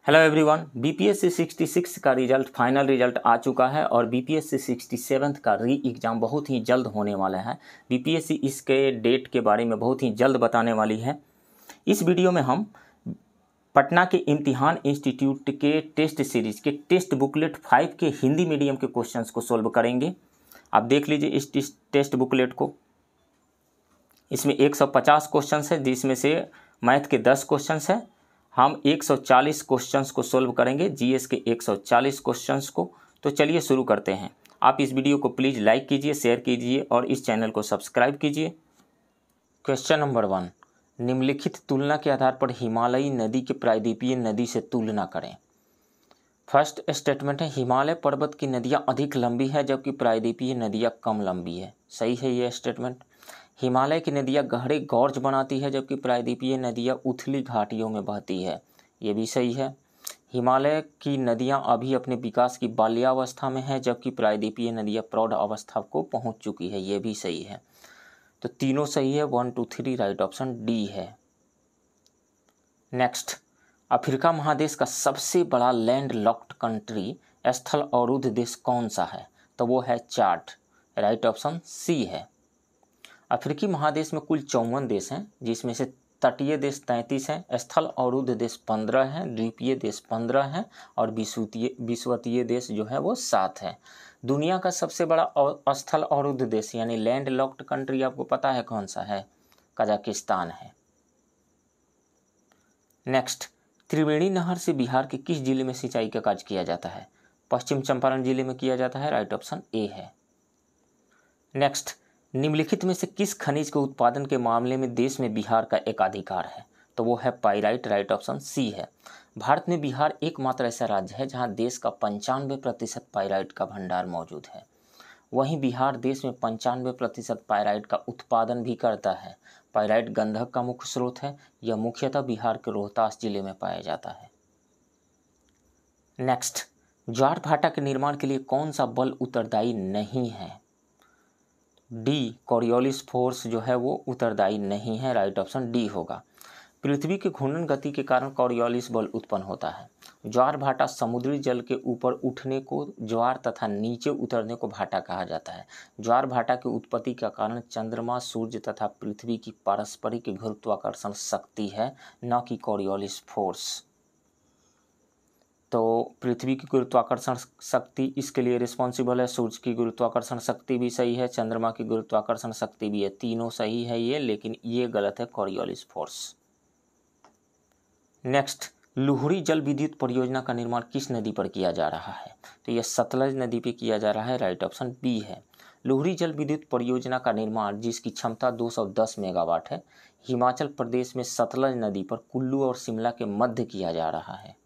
Hello everyone, BPSC 66 का result final result आ चुका है और बीपीएससी 67 का री एग्ज़ाम बहुत ही जल्द होने वाला है। बीपीएससी इसके डेट के बारे में बहुत ही जल्द बताने वाली है। इस वीडियो में हम पटना के इम्तिहान इंस्टीट्यूट के टेस्ट सीरीज़ के टेस्ट बुकलेट 5 के हिंदी मीडियम के क्वेश्चंस को सोल्व करेंगे। आप देख लीजिए इस टेस्ट बुकलेट को। इसमें 150 क्वेश्चंस है, जिसमें से मैथ के 10 क्वेश्चंस हैं। हम 140 क्वेश्चंस को सोल्व करेंगे, जीएस के 140 क्वेश्चंस को। तो चलिए शुरू करते हैं। आप इस वीडियो को प्लीज़ लाइक कीजिए, शेयर कीजिए और इस चैनल को सब्सक्राइब कीजिए। क्वेश्चन नंबर 1, निम्नलिखित तुलना के आधार पर हिमालयी नदी के प्रायद्वीपीय नदी से तुलना करें। फर्स्ट स्टेटमेंट है, हिमालय पर्वत की नदियाँ अधिक लंबी है जबकि प्रायद्वीपीय नदियाँ कम लंबी है। सही है ये स्टेटमेंट। हिमालय की नदियाँ गहरे गॉर्ज बनाती है जबकि प्रायद्वीपीय नदियाँ उथली घाटियों में बहती है। ये भी सही है। हिमालय की नदियाँ अभी अपने विकास की बाल्यावस्था में है जबकि प्रायद्वीपीय नदियाँ प्रौढ़ अवस्था को पहुंच चुकी है। ये भी सही है। तो तीनों सही है, 1 2 3 राइट ऑप्शन डी है। नेक्स्ट, अफ्रीका महादेश का सबसे बड़ा लैंड लॉक्ड कंट्री स्थल अवरुद्ध देश कौन सा है? तो वो है चाड। राइट ऑप्शन सी है। अफ्रीकी महादेश में कुल 54 देश हैं, जिसमें से तटीय देश 33 हैं, स्थल अवरुद्ध देश 15 हैं, द्वीपीय देश 15 हैं और विषुवतीय देश जो है वो 7 है। दुनिया का सबसे बड़ा स्थल अवरुद्ध देश यानी लैंड लॉक्ड कंट्री आपको पता है कौन सा है? कजाकिस्तान है। नेक्स्ट, त्रिवेणी नहर से बिहार के किस जिले में सिंचाई का कार्य किया जाता है? पश्चिम चंपारण जिले में किया जाता है। राइट ऑप्शन ए है। नेक्स्ट, निम्नलिखित में से किस खनिज के उत्पादन के मामले में देश में बिहार का एकाधिकार है? तो वो है पाइराइट। राइट ऑप्शन सी है। भारत में बिहार एकमात्र ऐसा राज्य है जहां देश का 95% पाइराइट का भंडार मौजूद है। वहीं बिहार देश में 95% पाइराइट का उत्पादन भी करता है। पाइराइट गंधक का मुख्य स्रोत है। यह मुख्यतः बिहार के रोहतास जिले में पाया जाता है। नेक्स्ट, ज्वार भाटा के निर्माण के लिए कौन सा बल उत्तरदायी नहीं है? डी, कोरियोलिस फोर्स जो है वो उत्तरदायी नहीं है। राइट ऑप्शन डी होगा। पृथ्वी के घूर्णन गति के कारण कोरियोलिस बल उत्पन्न होता है। ज्वार भाटा समुद्री जल के ऊपर उठने को ज्वार तथा नीचे उतरने को भाटा कहा जाता है। ज्वार भाटा की उत्पत्ति का कारण चंद्रमा, सूर्य तथा पृथ्वी की पारस्परिक गुरुत्वाकर्षण शक्ति है, न कि कोरियोलिस फोर्स। तो पृथ्वी की गुरुत्वाकर्षण शक्ति इसके लिए रिस्पॉन्सिबल है। सूर्य की गुरुत्वाकर्षण शक्ति भी सही है, चंद्रमा की गुरुत्वाकर्षण शक्ति भी है। तीनों सही है ये, लेकिन ये गलत है, कोरियोलिस फोर्स। नेक्स्ट, लुहरी जल विद्युत परियोजना का निर्माण किस नदी पर किया जा रहा है? तो यह सतलज नदी पर किया जा रहा है। राइट ऑप्शन बी है। लुहरी जल विद्युत परियोजना का निर्माण, जिसकी क्षमता 210 मेगावाट है, हिमाचल प्रदेश में सतलज नदी पर कुल्लू और शिमला के मध्य किया जा रहा है।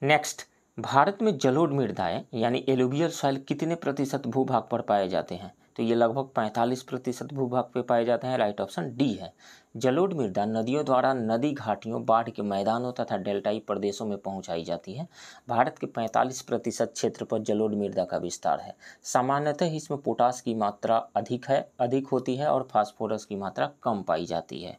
नेक्स्ट, भारत में जलोढ़ मृदाएं यानी एलुवियल सॉइल कितने प्रतिशत भूभाग पर पाए जाते हैं? तो ये लगभग 45% भूभाग पे पाए जाते हैं। राइट ऑप्शन डी है। जलोढ़ मृदा नदियों द्वारा नदी घाटियों, बाढ़ के मैदानों तथा डेल्टाई प्रदेशों में पहुंचाई जाती है। भारत के 45% क्षेत्र पर जलोढ़ मृदा का विस्तार है। सामान्यतः इसमें पोटास की मात्रा अधिक होती है और फास्फोरस की मात्रा कम पाई जाती है।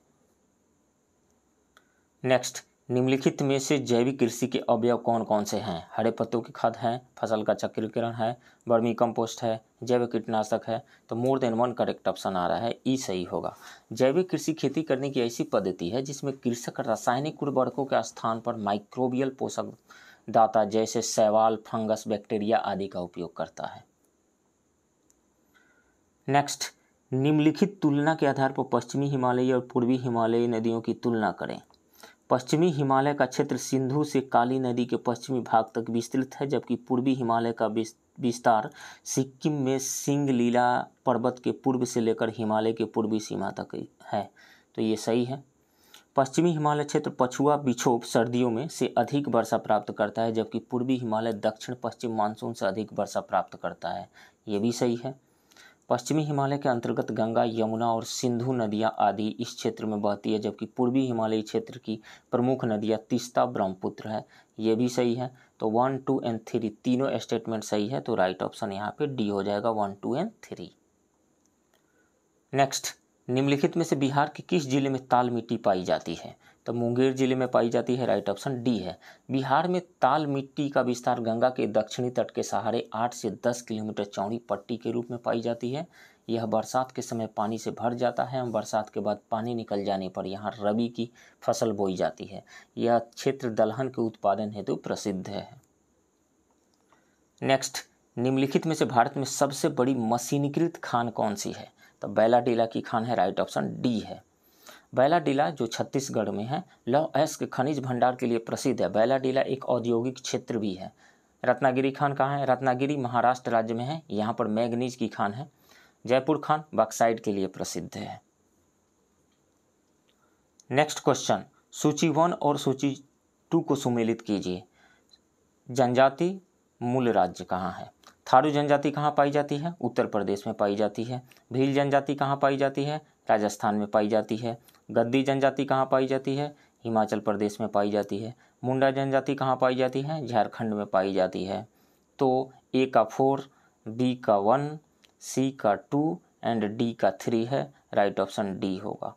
नेक्स्ट, निम्नलिखित में से जैविक कृषि के अवयव कौन कौन से हैं? हरे पत्तों की खाद है, फसल का चक्रीकरण है, वर्मी कंपोस्ट है, जैविक कीटनाशक है। तो more than one correct option आ रहा है, ई सही होगा। जैविक कृषि खेती करने की ऐसी पद्धति है जिसमें कृषक रासायनिक उर्वरकों के स्थान पर माइक्रोबियल पोषक दाता जैसे शैवाल, फंगस, बैक्टीरिया आदि का उपयोग करता है। नेक्स्ट, निम्नलिखित तुलना के आधार पर पश्चिमी हिमालयी और पूर्वी हिमालयी नदियों की तुलना करें। पश्चिमी हिमालय का क्षेत्र सिंधु से काली नदी के पश्चिमी भाग तक विस्तृत है, जबकि पूर्वी हिमालय का विस्तार सिक्किम में सिंगलीला पर्वत के पूर्व से लेकर हिमालय के पूर्वी सीमा तक है। तो ये सही है। पश्चिमी हिमालय क्षेत्र पछुआ विक्षोभ सर्दियों में से अधिक वर्षा प्राप्त करता है, जबकि पूर्वी हिमालय दक्षिण पश्चिम मानसून से अधिक वर्षा प्राप्त करता है। ये भी सही है। पश्चिमी हिमालय के अंतर्गत गंगा, यमुना और सिंधु नदियां आदि इस क्षेत्र में बहती है, जबकि पूर्वी हिमालयी क्षेत्र की प्रमुख नदियां तीस्ता, ब्रह्मपुत्र है। ये भी सही है। तो 1 2 और 3 तीनों स्टेटमेंट सही है। तो राइट ऑप्शन यहाँ पे डी हो जाएगा, 1 2 और 3। नेक्स्ट, निम्नलिखित में से बिहार के किस जिले में ताल मिट्टी पाई जाती है? तो मुंगेर जिले में पाई जाती है, राइट ऑप्शन डी है। बिहार में ताल मिट्टी का विस्तार गंगा के दक्षिणी तट के सहारे 8 से 10 किलोमीटर चौड़ी पट्टी के रूप में पाई जाती है। यह बरसात के समय पानी से भर जाता है और बरसात के बाद पानी निकल जाने पर यहाँ रबी की फसल बोई जाती है। यह क्षेत्र दलहन के उत्पादन हेतु प्रसिद्ध है। नेक्स्ट, निम्नलिखित में से भारत में सबसे बड़ी मशीनीकृत खान कौन सी है? तो बैलाडीला की खान है, राइट ऑप्शन डी है। बैलाडीला जो छत्तीसगढ़ में है, लौह अयस्क के खनिज भंडार के लिए प्रसिद्ध है। बैलाडीला एक औद्योगिक क्षेत्र भी है। रत्नागिरी खान कहाँ है? रत्नागिरी महाराष्ट्र राज्य में है, यहाँ पर मैंगनीज की खान है। जयपुर खान बॉक्साइट के लिए प्रसिद्ध है। नेक्स्ट क्वेश्चन, सूची 1 और सूची 2 को सुमेलित कीजिए। जनजाति मूल राज्य कहाँ है? थारू जनजाति कहाँ पाई जाती है? उत्तर प्रदेश में पाई जाती है। भील जनजाति कहाँ पाई जाती है? राजस्थान में पाई जाती है। गद्दी जनजाति कहाँ पाई जाती है? हिमाचल प्रदेश में पाई जाती है। मुंडा जनजाति कहाँ पाई जाती है? झारखंड में पाई जाती है। तो ए का 4, बी का 1, सी का 2 एंड डी का 3 है, राइट ऑप्शन डी होगा।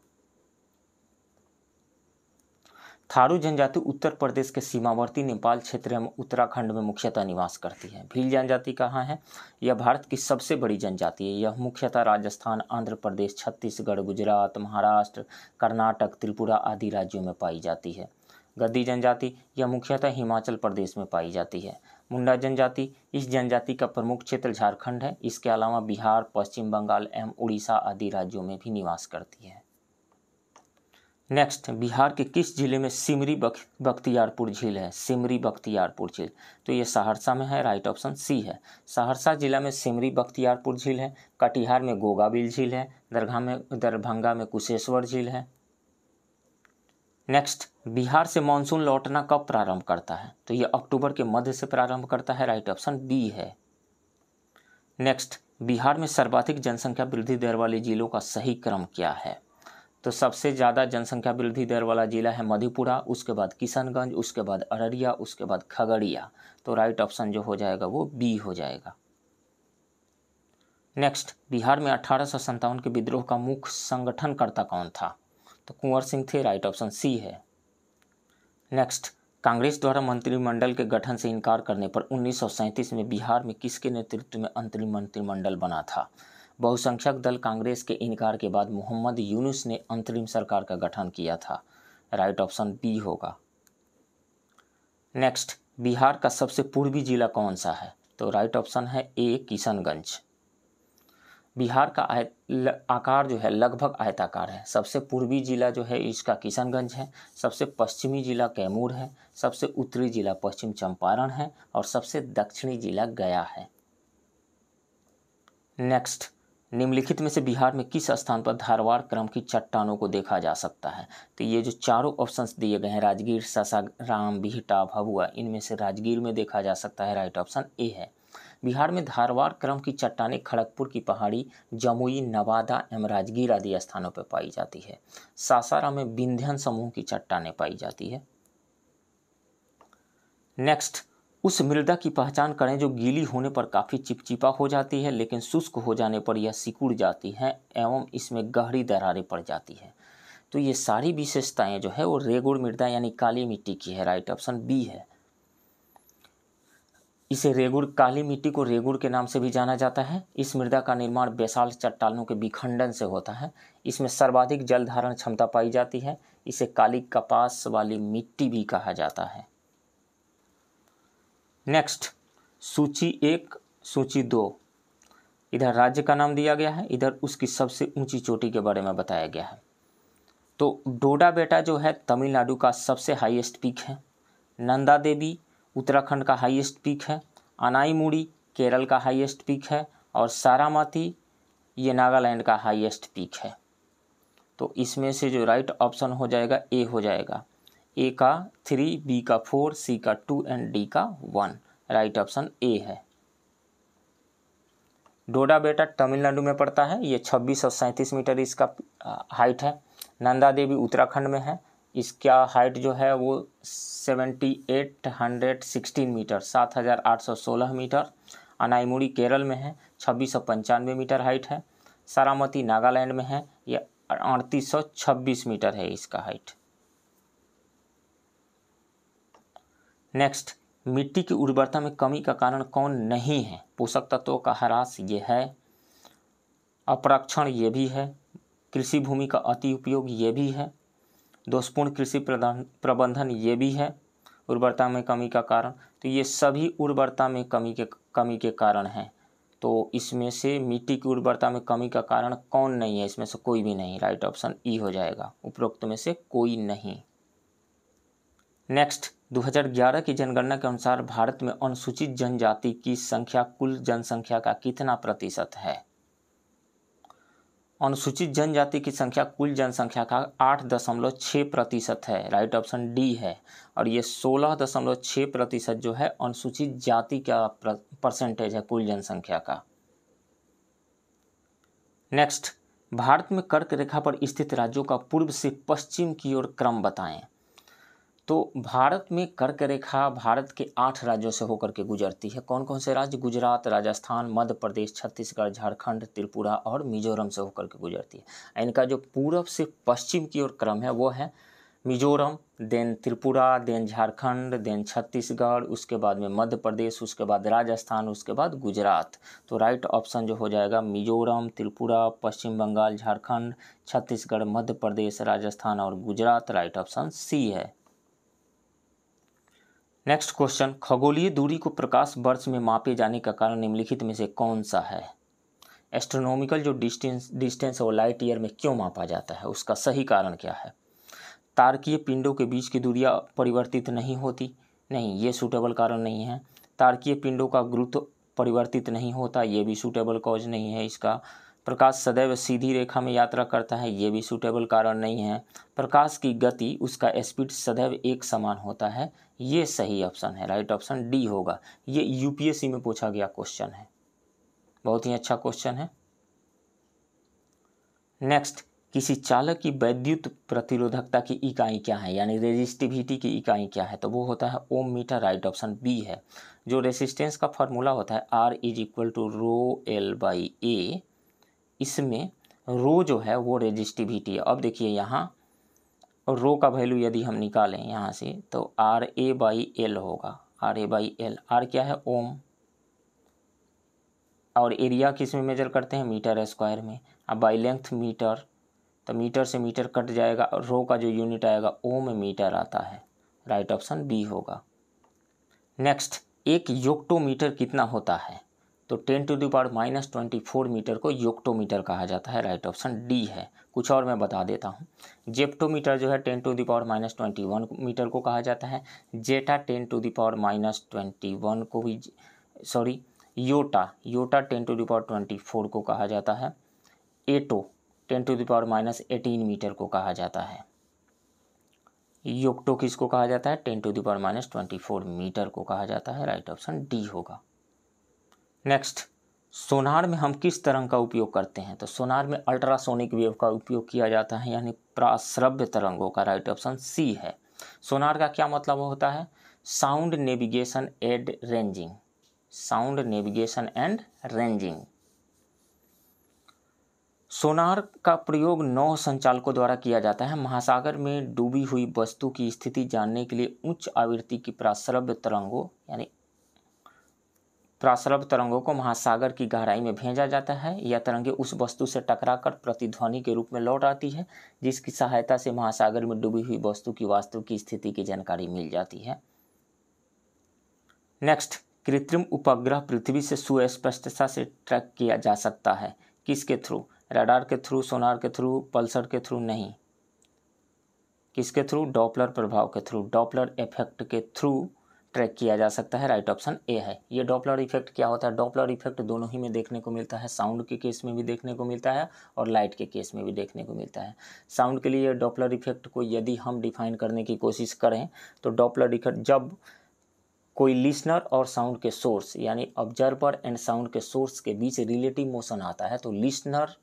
थारू जनजाति उत्तर प्रदेश के सीमावर्ती नेपाल क्षेत्र एवं उत्तराखंड में मुख्यतः निवास करती है। भील जनजाति कहाँ है? यह भारत की सबसे बड़ी जनजाति है। यह मुख्यतः राजस्थान, आंध्र प्रदेश, छत्तीसगढ़, गुजरात, महाराष्ट्र, कर्नाटक, त्रिपुरा आदि राज्यों में पाई जाती है। गद्दी जनजाति यह मुख्यतः हिमाचल प्रदेश में पाई जाती है। मुंडा जनजाति, इस जनजाति का प्रमुख क्षेत्र झारखंड है। इसके अलावा बिहार, पश्चिम बंगाल एवं उड़ीसा आदि राज्यों में भी निवास करती है। नेक्स्ट, बिहार के किस जिले में सिमरी बख्तियारपुर झील है? सिमरी बख्तियारपुर झील, तो ये सहरसा में है, राइट ऑप्शन सी है। सहरसा जिला में सिमरी बख्तियारपुर झील है। कटिहार में गोगाबिल झील है। दरभंगा में कुशेश्वर झील है। नेक्स्ट, बिहार से मानसून लौटना कब प्रारंभ करता है? तो ये अक्टूबर के मध्य से प्रारंभ करता है, राइट ऑप्शन बी है। नेक्स्ट, बिहार में सर्वाधिक जनसंख्या वृद्धि दर वाले जिलों का सही क्रम क्या है? तो सबसे ज़्यादा जनसंख्या वृद्धि दर वाला जिला है मधेपुरा, उसके बाद किशनगंज, उसके बाद अररिया, उसके बाद खगड़िया। तो राइट ऑप्शन जो हो जाएगा वो बी हो जाएगा। नेक्स्ट, बिहार में 1857 के विद्रोह का मुख्य संगठनकर्ता कौन था? तो कुंवर सिंह थे, राइट ऑप्शन सी है। नेक्स्ट, कांग्रेस द्वारा मंत्रिमंडल के गठन से इनकार करने पर 1937 में बिहार में किसके नेतृत्व में अंतरिम मंत्रिमंडल बना था? बहुसंख्यक दल कांग्रेस के इनकार के बाद मोहम्मद यूनुस ने अंतरिम सरकार का गठन किया था, राइट ऑप्शन बी होगा। नेक्स्ट, बिहार का सबसे पूर्वी जिला कौन सा है? तो राइट ऑप्शन है ए किशनगंज। बिहार का आकार जो है लगभग आयताकार है। सबसे पूर्वी जिला जो है इसका किशनगंज है, सबसे पश्चिमी जिला कैमूर है, सबसे उत्तरी जिला पश्चिम चंपारण है और सबसे दक्षिणी जिला गया है। नेक्स्ट, निम्नलिखित में से बिहार में किस स्थान पर धारवाड़ क्रम की चट्टानों को देखा जा सकता है? तो ये जो चारों ऑप्शंस दिए गए हैं, राजगीर, सासाराम, बिहटा, भभुआ, इनमें से राजगीर में देखा जा सकता है, राइट ऑप्शन ए है। बिहार में धारवाड़ क्रम की चट्टानें खड़गपुर की पहाड़ी, जमुई, नवादा एवं राजगीर आदि स्थानों पर पाई जाती है। सासाराम में विंध्यन समूह की चट्टानें पाई जाती है। नेक्स्ट, उस मृदा की पहचान करें जो गीली होने पर काफ़ी चिपचिपा हो जाती है लेकिन शुष्क हो जाने पर यह सिकुड़ जाती है एवं इसमें गहरी दरारें पड़ जाती है। तो ये सारी विशेषताएं जो है वो रेगुड़ मृदा यानी काली मिट्टी की है, राइट ऑप्शन बी है। इसे रेगुड़, काली मिट्टी को रेगुड़ के नाम से भी जाना जाता है। इस मृदा का निर्माण बेसाल्ट चट्टानों के विखंडन से होता है। इसमें सर्वाधिक जल धारण क्षमता पाई जाती है। इसे काली कपास वाली मिट्टी भी कहा जाता है। नेक्स्ट, सूची 1, सूची 2, इधर राज्य का नाम दिया गया है, इधर उसकी सबसे ऊंची चोटी के बारे में बताया गया है। तो डोडा बेटा जो है तमिलनाडु का सबसे हाईएस्ट पीक है। नंदा देवी उत्तराखंड का हाईएस्ट पीक है। अनाईमुड़ी केरल का हाईएस्ट पीक है और सारामती ये नागालैंड का हाईएस्ट पीक है। तो इसमें से जो राइट ऑप्शन हो जाएगा ए हो जाएगा। ए का 3, बी का 4, सी का 2 एंड डी का 1, राइट ऑप्शन ए है। डोडा बेटा तमिलनाडु में पड़ता है। ये 2637 मीटर इसका हाइट है। नंदा देवी उत्तराखंड में है। इसका हाइट जो है वो 7816 मीटर 7816 मीटर। अनाईमुड़ी केरल में है, 2695 मीटर हाइट है। सारामती नागालैंड में है, यह 3826 मीटर है इसका हाइट। नेक्स्ट, मिट्टी की उर्वरता में कमी का कारण कौन नहीं है? पोषक तत्वों का ह्रास ये है, अपरक्षण ये भी है, कृषि भूमि का अति उपयोग ये भी है, दोषपूर्ण कृषि प्रबंधन ये भी है उर्वरता में कमी का कारण। तो ये सभी उर्वरता में कमी के कारण हैं। तो इसमें से मिट्टी की उर्वरता में कमी का कारण कौन नहीं है? इसमें से कोई भी नहीं, राइट ऑप्शन ई हो जाएगा, उपरोक्त में से कोई नहीं। नेक्स्ट, 2011 की जनगणना के अनुसार भारत में अनुसूचित जनजाति की संख्या कुल जनसंख्या का कितना प्रतिशत है? अनुसूचित जनजाति की संख्या कुल जनसंख्या का 8.6% है, राइट ऑप्शन डी है। और ये 16.6% जो है अनुसूचित जाति का परसेंटेज है कुल जनसंख्या का। नेक्स्ट, भारत में कर्क रेखा पर स्थित राज्यों का पूर्व से पश्चिम की ओर क्रम बताएं। तो भारत में कर्क रेखा भारत के 8 राज्यों से होकर के गुजरती है। कौन कौन से राज्य? गुजरात, राजस्थान, मध्य प्रदेश, छत्तीसगढ़, झारखंड, त्रिपुरा और मिजोरम से होकर के गुजरती है। इनका जो पूर्व से पश्चिम की ओर क्रम है वो है Mizoram, then Tripura, then Jharkhand, then Chhattisgarh, उसके बाद में मध्य प्रदेश, उसके बाद राजस्थान, उसके बाद गुजरात। तो राइट ऑप्शन जो हो जाएगा मिजोरम, त्रिपुरा, पश्चिम बंगाल, झारखंड, छत्तीसगढ़, मध्य प्रदेश, राजस्थान और गुजरात। राइट ऑप्शन सी है। नेक्स्ट क्वेश्चन, खगोलीय दूरी को प्रकाश वर्ष में मापे जाने का कारण निम्नलिखित में से कौन सा है? एस्ट्रोनॉमिकल जो डिस्टेंस है वो लाइट ईयर में क्यों मापा जाता है? उसका सही कारण क्या है? तारकीय पिंडों के बीच की दूरियां परिवर्तित नहीं होती? नहीं, ये सूटेबल कारण नहीं है। तारकीय पिंडों का गुरुत्व परिवर्तित नहीं होता, ये भी सूटेबल कॉज नहीं है इसका। प्रकाश सदैव सीधी रेखा में यात्रा करता है, ये भी सूटेबल कारण नहीं है। प्रकाश की गति, उसका स्पीड सदैव एक समान होता है, ये सही ऑप्शन है, राइट ऑप्शन डी होगा। ये यूपीएससी में पूछा गया क्वेश्चन है, बहुत ही अच्छा क्वेश्चन है। नेक्स्ट, किसी चालक की वैद्युत प्रतिरोधकता की इकाई क्या है, यानी रेजिस्टिविटी की इकाई क्या है? तो वो होता है ओम मीटर, राइट ऑप्शन बी है। जो रेसिस्टेंस का फॉर्मूला होता है R = ρL/A, इसमें रो जो है वो रेजिस्टिविटी है। अब देखिए यहाँ रो का वैल्यू यदि हम निकालें यहाँ से तो RA/L होगा, RA/L। R क्या है? ओम। और एरिया किस में मेजर करते हैं? मीटर स्क्वायर में। अब बाई लेंथ मीटर, तो मीटर से मीटर कट जाएगा, रो का जो यूनिट आएगा ओम मीटर आता है, राइट ऑप्शन बी होगा। नेक्स्ट, एक योक्टोमीटर कितना होता है? तो 10⁻⁻24 मीटर को योक्टोमीटर कहा जाता है, राइट ऑप्शन डी है। कुछ और मैं बता देता हूँ, जेप्टोमीटर जो है 10⁻21 मीटर को कहा जाता है। जेटा 10⁻21 को भी, सॉरी योटा 10⁻24 को कहा जाता है। एटो 10⁻18 मीटर को कहा जाता है। योक्टो किसको कहा जाता है? 10⁻24 मीटर को कहा जाता है, राइट ऑप्शन डी होगा। नेक्स्ट, सोनार में हम किस तरंग का उपयोग करते हैं? तो सोनार में अल्ट्रासोनिक वेव का उपयोग किया जाता है, यानी प्राश्रव्य तरंगों का, राइट ऑप्शन सी है। सोनार का क्या मतलब होता है? Sound navigation and ranging, sound navigation and ranging. Sonar का प्रयोग नौ संचालकों द्वारा किया जाता है। महासागर में डूबी हुई वस्तु की स्थिति जानने के लिए उच्च आवृत्ति की प्राश्रव्य तरंगों, यानी प्राश्रव्य तरंगों को महासागर की गहराई में भेजा जाता है। यह तरंगें उस वस्तु से टकराकर प्रतिध्वनि के रूप में लौट आती है, जिसकी सहायता से महासागर में डूबी हुई वस्तु की वास्तविक स्थिति की जानकारी मिल जाती है। नेक्स्ट, कृत्रिम उपग्रह पृथ्वी से सुस्पष्टता से ट्रैक किया जा सकता है, किसके थ्रू? रडार के थ्रू, सोनार के थ्रू, पल्सर के थ्रू? नहीं, किसके थ्रू? डॉपलर प्रभाव के थ्रू, डॉपलर इफेक्ट के थ्रू ट्रैक किया जा सकता है, राइट ऑप्शन ए है। ये डॉपलर इफेक्ट क्या होता है? डॉपलर इफेक्ट दोनों ही में देखने को मिलता है, साउंड के केस में भी देखने को मिलता है और लाइट के केस में भी देखने को मिलता है। साउंड के लिए डॉपलर इफेक्ट को यदि हम डिफाइन करने की कोशिश करें तो डॉपलर इफेक्ट जब कोई लिसनर और साउंड के सोर्स, यानी ऑब्जर्वर एंड साउंड के सोर्स के बीच रिलेटिव मोशन आता है, तो लिसनर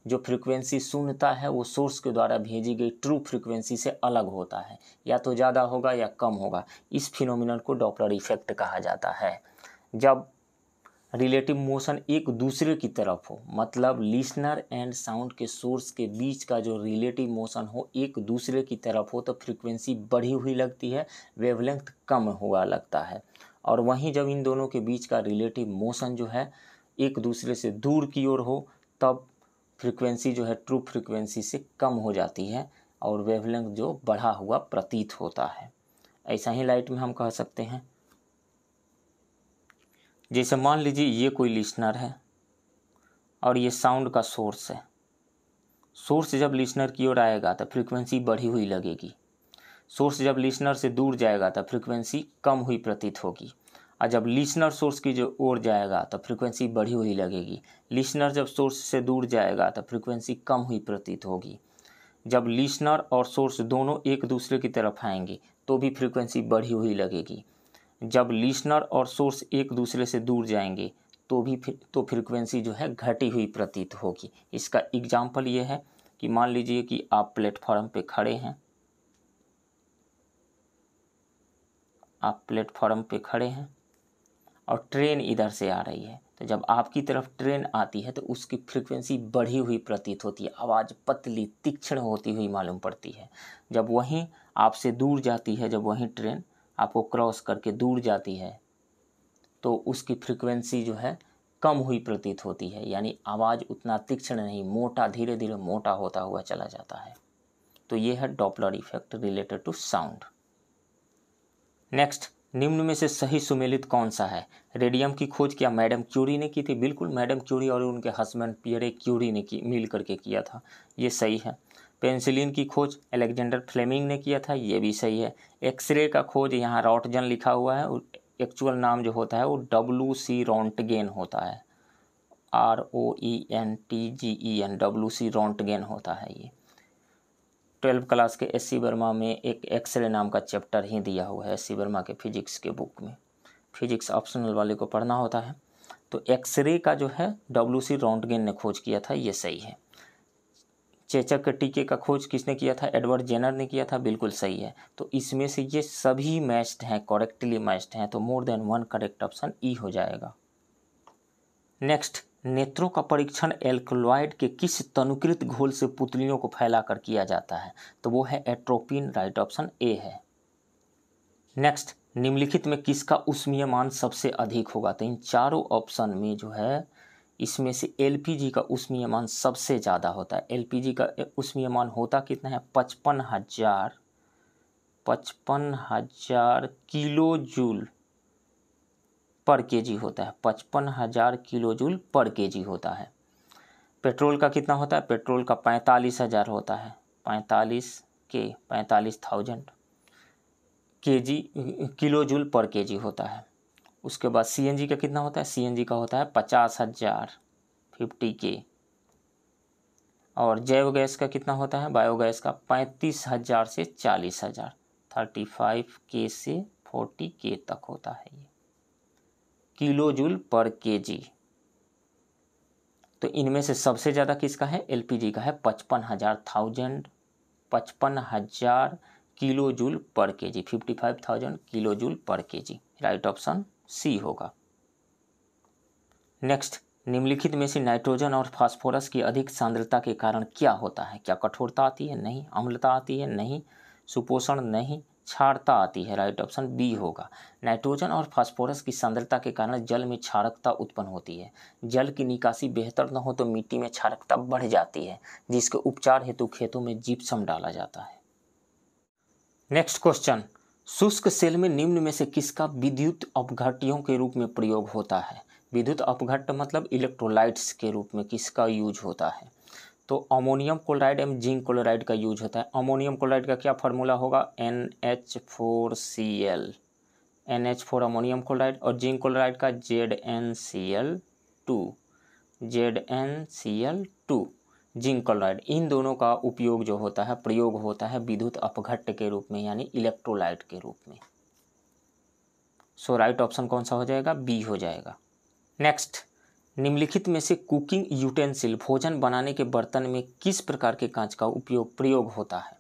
जो फ्रीक्वेंसी सुनता है वो सोर्स के द्वारा भेजी गई ट्रू फ्रीक्वेंसी से अलग होता है, या तो ज़्यादा होगा या कम होगा। इस फिनोमिनन को डॉपलर इफेक्ट कहा जाता है। जब रिलेटिव मोशन एक दूसरे की तरफ हो, मतलब लिसनर एंड साउंड के सोर्स के बीच का जो रिलेटिव मोशन हो एक दूसरे की तरफ हो, तो फ्रीक्वेंसी बढ़ी हुई लगती है, वेवलेंथ कम हुआ लगता है। और वहीं जब इन दोनों के बीच का रिलेटिव मोशन जो है एक दूसरे से दूर की ओर हो, तब फ्रीक्वेंसी जो है ट्रू फ्रीक्वेंसी से कम हो जाती है और वेवलेंथ जो बढ़ा हुआ प्रतीत होता है। ऐसा ही लाइट में हम कह सकते हैं, जैसे मान लीजिए ये कोई लिसनर है और ये साउंड का सोर्स है। सोर्स जब लिसनर की ओर आएगा तो फ्रीक्वेंसी बढ़ी हुई लगेगी, सोर्स जब लिसनर से दूर जाएगा तो फ्रीक्वेंसी कम हुई प्रतीत होगी, और जब लिसनर सोर्स की जो ओर जाएगा तो फ्रीक्वेंसी बढ़ी हुई लगेगी। लिसनर जब सोर्स से दूर जाएगा तो फ्रीक्वेंसी कम हुई प्रतीत होगी। जब लिसनर और सोर्स दोनों एक दूसरे की तरफ आएंगे तो भी फ्रीक्वेंसी बढ़ी हुई लगेगी। जब लिसनर और सोर्स एक दूसरे से दूर जाएंगे तो फ्रीक्वेंसी जो है घटी हुई प्रतीत होगी। इसका एग्जाम्पल ये है कि मान लीजिए कि आप प्लेटफॉर्म पे खड़े हैं, और ट्रेन इधर से आ रही है, तो जब आपकी तरफ ट्रेन आती है तो उसकी फ्रीक्वेंसी बढ़ी हुई प्रतीत होती है, आवाज़ पतली तीक्ष्ण होती हुई मालूम पड़ती है। जब वहीं आपसे दूर जाती है, जब वहीं ट्रेन आपको क्रॉस करके दूर जाती है तो उसकी फ्रीक्वेंसी जो है कम हुई प्रतीत होती है, यानी आवाज़ उतना तीक्ष्ण नहीं, मोटा, धीरे धीरे मोटा होता हुआ चला जाता है। तो ये है Doppler effect related to sound. Next, निम्न में से सही सुमेलित कौन सा है? रेडियम की खोज क्या मैडम क्यूरी ने की थी? बिल्कुल, मैडम क्यूरी और उनके हस्बैंड पियरे क्यूरी ने मिल करके किया था, ये सही है। पेंसिलिन की खोज अलेक्जेंडर फ्लेमिंग ने किया था, ये भी सही है। एक्सरे का खोज यहाँ रॉन्टगन लिखा हुआ है, एक्चुअल नाम जो होता है वो WC रॉन्टगेन होता है, ROENTGEN, WC रॉन्टगेन होता है। ये 12 क्लास के SC वर्मा में एक एक्सरे नाम का चैप्टर ही दिया हुआ है, SC वर्मा के फिजिक्स के बुक में, फिजिक्स ऑप्शनल वाले को पढ़ना होता है। तो एक्सरे का जो है WC रॉन्टगेन ने खोज किया था, ये सही है। चेचक के टीके का खोज किसने किया था? एडवर्ड जेनर ने किया था, बिल्कुल सही है। तो इसमें से ये सभी मैच्ड हैं, करेक्टली मैच्ड हैं, तो more than one correct option E हो जाएगा। नेक्स्ट, नेत्रों का परीक्षण एल्कलॉइड के किस तनुकृत घोल से पुतलियों को फैलाकर किया जाता है? तो वो है एट्रोपिन, राइट ऑप्शन ए है। नेक्स्ट, निम्नलिखित में किसका ऊष्मीयमान सबसे अधिक होगा? तो इन चारों ऑप्शन में जो है इसमें से LPG का ऊष्मीयमान सबसे ज़्यादा होता है। LPG का ऊष्मीयमान होता कितना है? 55,000 किलो जूल पर केजी होता है, 55,000 किलो जूल पर केजी होता है। पेट्रोल का कितना होता है? पेट्रोल का 45,000 होता है, 45,000 KG kilo joule per KG होता है। उसके बाद CNG का कितना होता है? CNG का होता है 50,000, 50K। और जैव गैस का कितना होता है? बायोगैस का 35,000 से 40,000, 35K से 40K तक होता है ये किलो जूल पर केजी। तो इनमें से सबसे ज़्यादा किसका है? LPG का है, 55,000 kilo joule per KG, 55,000 kilo joule per KG, right option C होगा। नेक्स्ट, निम्नलिखित में से नाइट्रोजन और फास्फोरस की अधिक सांद्रता के कारण क्या होता है? क्या कठोरता आती है? नहीं। अम्लता आती है? नहीं। सुपोषण? नहीं। क्षारता आती है, राइट ऑप्शन बी होगा। नाइट्रोजन और फास्फोरस की सांद्रता के कारण जल में क्षारकता उत्पन्न होती है। जल की निकासी बेहतर न हो तो मिट्टी में क्षारकता बढ़ जाती है, जिसके उपचार हेतु खेतों में जिप्सम डाला जाता है। नेक्स्ट क्वेश्चन, शुष्क सेल में निम्न में से किसका विद्युत अपघट्यों के रूप में प्रयोग होता है? विद्युत अपघट्य मतलब इलेक्ट्रोलाइट्स के रूप में किसका यूज होता है? तो अमोनियम क्लोराइड एवं जिंक क्लोराइड का यूज होता है। अमोनियम क्लोराइड का क्या फार्मूला होगा? NH4Cl, NH4 अमोनियम क्लोराइड, और जिंक क्लोराइड का ZnCl2 जिंक क्लोराइड। इन दोनों का उपयोग जो होता है, प्रयोग होता है विद्युत अपघट्य के रूप में, यानी इलेक्ट्रोलाइट के रूप में। सो राइट ऑप्शन कौन सा हो जाएगा? बी हो जाएगा। नेक्स्ट, निम्नलिखित में से कुकिंग यूटेंसिल, भोजन बनाने के बर्तन में किस प्रकार के कांच का प्रयोग होता है?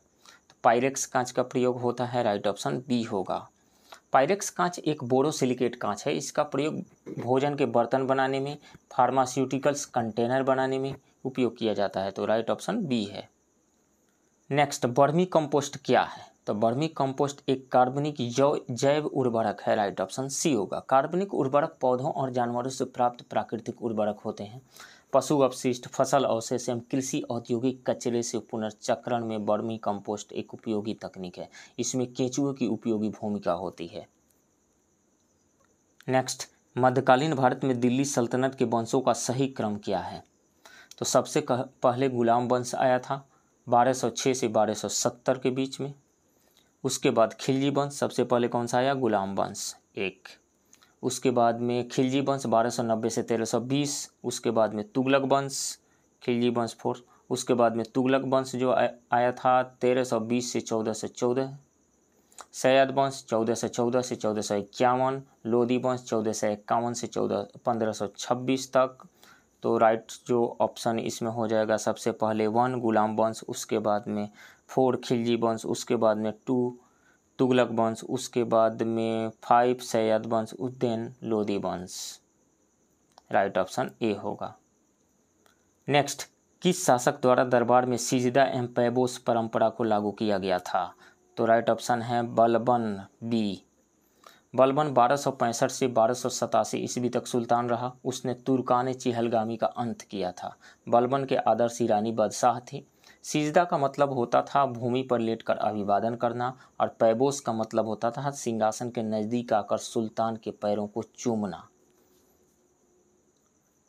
तो पायरेक्स कांच का प्रयोग होता है, राइट ऑप्शन बी होगा। पायरेक्स कांच एक बोरोसिलिकेट कांच है। इसका प्रयोग भोजन के बर्तन बनाने में, फार्मास्यूटिकल्स कंटेनर बनाने में उपयोग किया जाता है। तो राइट ऑप्शन बी है। नेक्स्ट, वर्मी कंपोस्ट क्या है? तो वर्मी कंपोस्ट एक कार्बनिक जैव उर्वरक है। राइट ऑप्शन सी होगा। कार्बनिक उर्वरक पौधों और जानवरों से प्राप्त प्राकृतिक उर्वरक होते हैं। पशु अपशिष्ट, फसल अवशेष एवं कृषि औद्योगिक कचरे से पुनर्चक्रण में वर्मी कंपोस्ट एक उपयोगी तकनीक है। इसमें केंचुए की उपयोगी भूमिका होती है। नेक्स्ट, मध्यकालीन भारत में दिल्ली सल्तनत के वंशों का सही क्रम क्या है? तो सबसे पहले गुलाम वंश आया था 1206 से 1270 के बीच में। उसके बाद खिलजी वंश, सबसे पहले कौन सा आया? गुलाम वंश एक। उसके बाद में खिलजी वंश 1290 से 1320। उसके बाद में तुगलक वंश, खिलजी वंश 4। उसके बाद में तुगलक वंश जो आया था 1320 से 1414। सैयद वंश 1414 से 1451। लोधी वंश 1451 से 1526 तक। तो राइट जो ऑप्शन इसमें हो जाएगा, सबसे पहले 1 गुलाम वंश, उसके बाद में 4 खिलजी वंश, उसके बाद में 2 तुगलक वंश, उसके बाद में 5 सैयद वंश, देन लोधी वंश। राइट ऑप्शन ए होगा। नेक्स्ट, किस शासक द्वारा दरबार में सिजदा एवं पैबोस परंपरा को लागू किया गया था? तो राइट ऑप्शन है बलबन बी। बलबन 1265 से 1287 ईस्वी तक सुल्तान रहा। उसने तुर्कान चिहलगामी का अंत किया था। बलबन के आदर्श रानी बदशाह थी। सिजदा का मतलब होता था भूमि पर लेटकर अभिवादन करना, और पैबोस का मतलब होता था सिंहासन के नज़दीक आकर सुल्तान के पैरों को चूमना।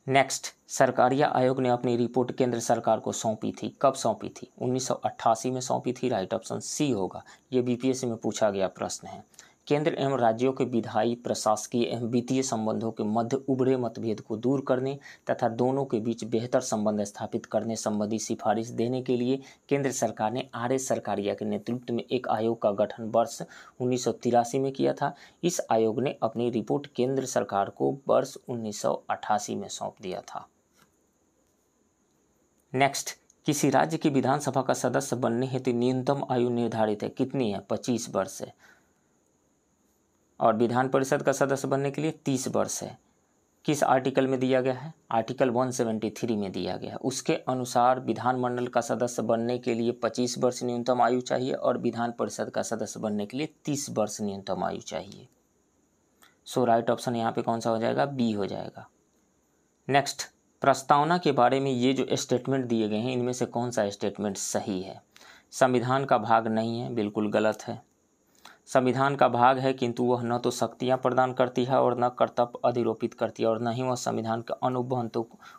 नेक्स्ट, सरकारिया आयोग ने अपनी रिपोर्ट केंद्र सरकार को सौंपी थी। कब सौंपी थी? 1988 में सौंपी थी। राइट ऑप्शन सी होगा। ये बीपीएससी में पूछा गया प्रश्न है। केंद्र एवं राज्यों के विधायी, प्रशासकीय एवं वित्तीय संबंधों के मध्य उभरे मतभेद को दूर करने तथा दोनों के बीच बेहतर संबंध स्थापित करने संबंधी सिफारिश देने के लिए केंद्र सरकार ने आर.एस. सरकारिया के नेतृत्व में एक आयोग का गठन वर्ष 1983 में किया था। इस आयोग ने अपनी रिपोर्ट केंद्र सरकार को वर्ष 1988 में सौंप दिया था। नेक्स्ट, किसी राज्य की विधानसभा का सदस्य बनने हेतु न्यूनतम आयु निर्धारित है। कितनी है? 25 वर्ष है। और विधान परिषद का सदस्य बनने के लिए 30 वर्ष है। किस आर्टिकल में दिया गया है? आर्टिकल 173 में दिया गया है। उसके अनुसार विधानमंडल का सदस्य बनने के लिए 25 वर्ष न्यूनतम आयु चाहिए और विधान परिषद का सदस्य बनने के लिए 30 वर्ष न्यूनतम आयु चाहिए। सो राइट ऑप्शन यहाँ पे कौन सा हो जाएगा? बी हो जाएगा। नेक्स्ट, प्रस्तावना के बारे में ये जो स्टेटमेंट दिए गए हैं, इनमें से कौन सा स्टेटमेंट सही है? संविधान का भाग नहीं है, बिल्कुल गलत है। संविधान का भाग है किंतु वह न तो शक्तियाँ प्रदान करती है और न कर्तव्य अधिरोपित करती है, और न ही वह संविधान के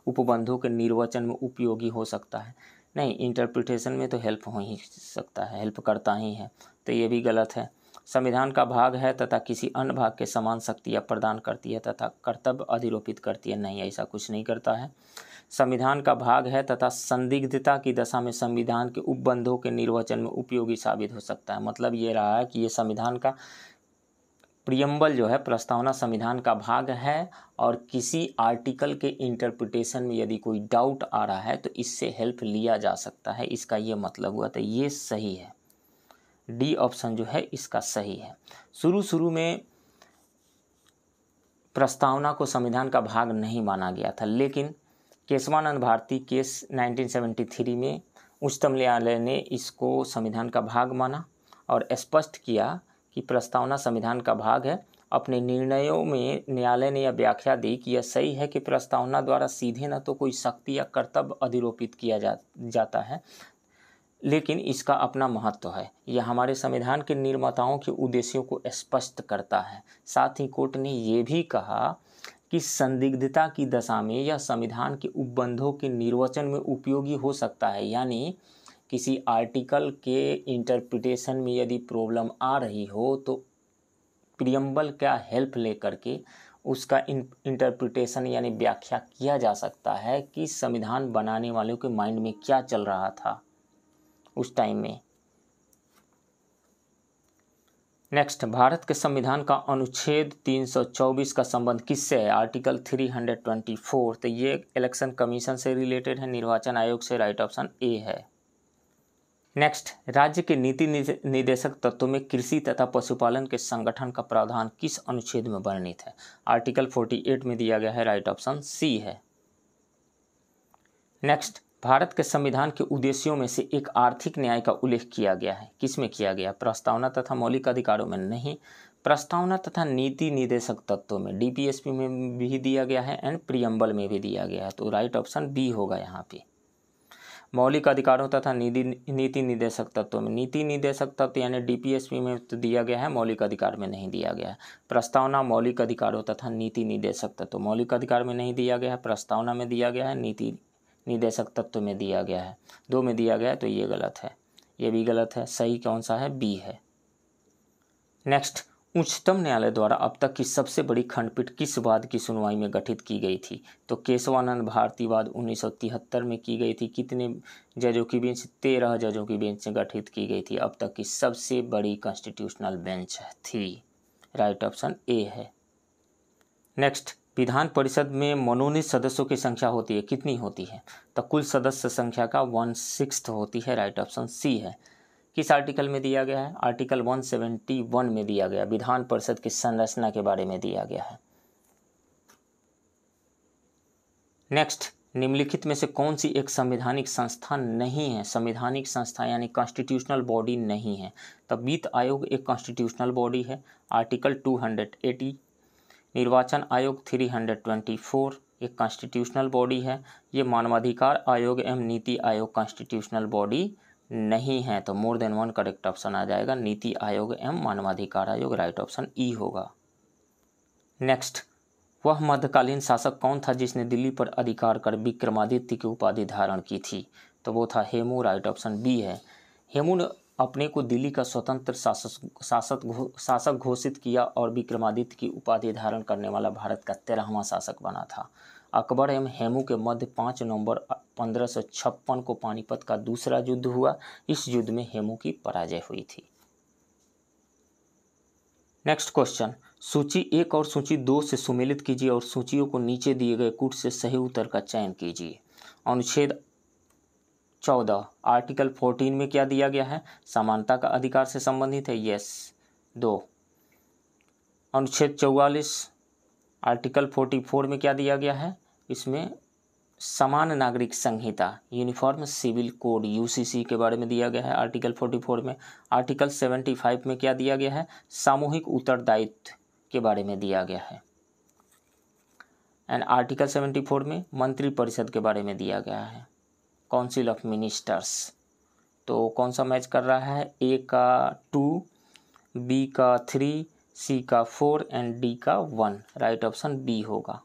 उपबंधों के निर्वचन में उपयोगी हो सकता है। नहीं, इंटरप्रिटेशन में तो हेल्प हो ही सकता है, हेल्प करता ही है, तो ये भी गलत है। संविधान का भाग है तथा किसी अन्य भाग के समान शक्तियाँ प्रदान करती है तथा कर्तव्य अधिरोपित करती है, नहीं, ऐसा कुछ नहीं करता है। संविधान का भाग है तथा संदिग्धता की दशा में संविधान के उपबंधों के निर्वचन में उपयोगी साबित हो सकता है। मतलब ये रहा है कि ये संविधान का प्रियम्बल जो है, प्रस्तावना संविधान का भाग है, और किसी आर्टिकल के इंटरप्रिटेशन में यदि कोई डाउट आ रहा है तो इससे हेल्प लिया जा सकता है, इसका ये मतलब हुआ। तो ये सही है, डी ऑप्शन जो है इसका सही है। शुरू में प्रस्तावना को संविधान का भाग नहीं माना गया था, लेकिन केशवानंद भारती केस 1973 में उच्चतम न्यायालय ने इसको संविधान का भाग माना और स्पष्ट किया कि प्रस्तावना संविधान का भाग है। अपने निर्णयों में न्यायालय ने यह व्याख्या दी कि यह सही है कि प्रस्तावना द्वारा सीधे न तो कोई शक्ति या कर्तव्य अधिरोपित किया जाता है, लेकिन इसका अपना महत्व है। यह हमारे संविधान के निर्माताओं के उद्देश्यों को स्पष्ट करता है। साथ ही कोर्ट ने यह भी कहा कि संदिग्धता की दशा में यह संविधान के उपबंधों के निर्वचन में उपयोगी हो सकता है, यानी किसी आर्टिकल के इंटरप्रिटेशन में यदि प्रॉब्लम आ रही हो तो प्रियम्बल का हेल्प लेकर के उसका इंटरप्रिटेशन यानी व्याख्या किया जा सकता है कि संविधान बनाने वालों के माइंड में क्या चल रहा था उस टाइम में। नेक्स्ट, भारत के संविधान का अनुच्छेद 324 का संबंध किससे है? आर्टिकल 324। तो ये इलेक्शन कमीशन से रिलेटेड है, निर्वाचन आयोग से। राइट ऑप्शन ए है। नेक्स्ट, राज्य के नीति निदेशक तत्वों में कृषि तथा पशुपालन के संगठन का प्रावधान किस अनुच्छेद में वर्णित है? आर्टिकल 48 में दिया गया है, राइट ऑप्शन सी है। नेक्स्ट, भारत के संविधान के उद्देश्यों में से एक आर्थिक न्याय का उल्लेख किया गया है, किसमें किया गया? प्रस्तावना तथा मौलिक अधिकारों में नहीं, प्रस्तावना तथा नीति निदेशक तत्वों में, डीपीएसपी में भी दिया गया है एंड प्रियम्बल में भी दिया गया है, तो राइट ऑप्शन बी होगा यहाँ पे। मौलिक अधिकारों तथा नीति निदेशक तत्वों में, नीति निदेशक तत्व यानी डीपीएसपी में तो दिया गया है, मौलिक अधिकार में नहीं दिया गया है। प्रस्तावना मौलिक अधिकारों तथा नीति निदेशक तत्व, मौलिक अधिकार में नहीं दिया गया है, प्रस्तावना में दिया गया है, नीति निदेशक तत्व में दिया गया है, दो में दिया गया है, तो ये गलत है, ये भी गलत है। सही कौन सा है? बी है। नेक्स्ट, उच्चतम न्यायालय द्वारा अब तक की सबसे बड़ी खंडपीठ किस वाद की सुनवाई में गठित की गई थी? तो केशवानंद भारती वाद 1973 में की गई थी। कितने जजों की बेंच? 13 जजों की बेंच से गठित की गई थी। अब तक की सबसे बड़ी कॉन्स्टिट्यूशनल बेंच थी, राइट ऑप्शन ए है। नेक्स्ट, विधान परिषद में मनोनीत सदस्यों की संख्या होती है, कितनी होती है? तो कुल सदस्य संख्या का 1/6 होती है, राइट ऑप्शन सी है। किस आर्टिकल में दिया गया है? आर्टिकल 171 में दिया गया, विधान परिषद की संरचना के बारे में दिया गया है। नेक्स्ट, निम्नलिखित में से कौन सी एक संवैधानिक संस्था नहीं है? संवैधानिक संस्था यानी कॉन्स्टिट्यूशनल बॉडी नहीं है। तब वित्त आयोग एक कॉन्स्टिट्यूशनल बॉडी है, आर्टिकल 280। निर्वाचन आयोग 324 एक कॉन्स्टिट्यूशनल बॉडी है। ये मानवाधिकार आयोग एवं नीति आयोग कॉन्स्टिट्यूशनल बॉडी नहीं है, तो more than one correct option आ जाएगा, नीति आयोग एवं मानवाधिकार आयोग, राइट ऑप्शन ई होगा। नेक्स्ट, वह मध्यकालीन शासक कौन था जिसने दिल्ली पर अधिकार कर विक्रमादित्य की उपाधि धारण की थी? तो वो था हेमू, राइट ऑप्शन बी है। हेमू ने अपने को दिल्ली का स्वतंत्र शासक घोषित किया और विक्रमादित्य की उपाधि धारण करने वाला भारत का 13वां शासक बना था। अकबर एवं हेमू के मध्य 5 नवंबर 1556 को पानीपत का दूसरा युद्ध हुआ। इस युद्ध में हेमू की पराजय हुई थी। नेक्स्ट क्वेश्चन, सूची 1 और सूची 2 से सुमेलित कीजिए और सूचियों को नीचे दिए गए कूट से सही उत्तर का चयन कीजिए। अनुच्छेद 14 आर्टिकल 14 में क्या दिया गया है? समानता का अधिकार से संबंधित है, यस 2। अनुच्छेद 44 आर्टिकल 44 में क्या दिया गया है? इसमें समान नागरिक संहिता यूनिफॉर्म सिविल कोड यूसीसी के बारे में दिया गया है आर्टिकल 44 में। आर्टिकल 75 में क्या दिया गया है? सामूहिक उत्तरदायित्व के बारे में दिया गया है। एंड आर्टिकल 74 में मंत्री परिषद के बारे में दिया गया है, काउंसिल ऑफ मिनिस्टर्स। तो कौन सा मैच कर रहा है? ए का 2, बी का 3, सी का 4 एंड डी का 1, राइट ऑप्शन बी होगा।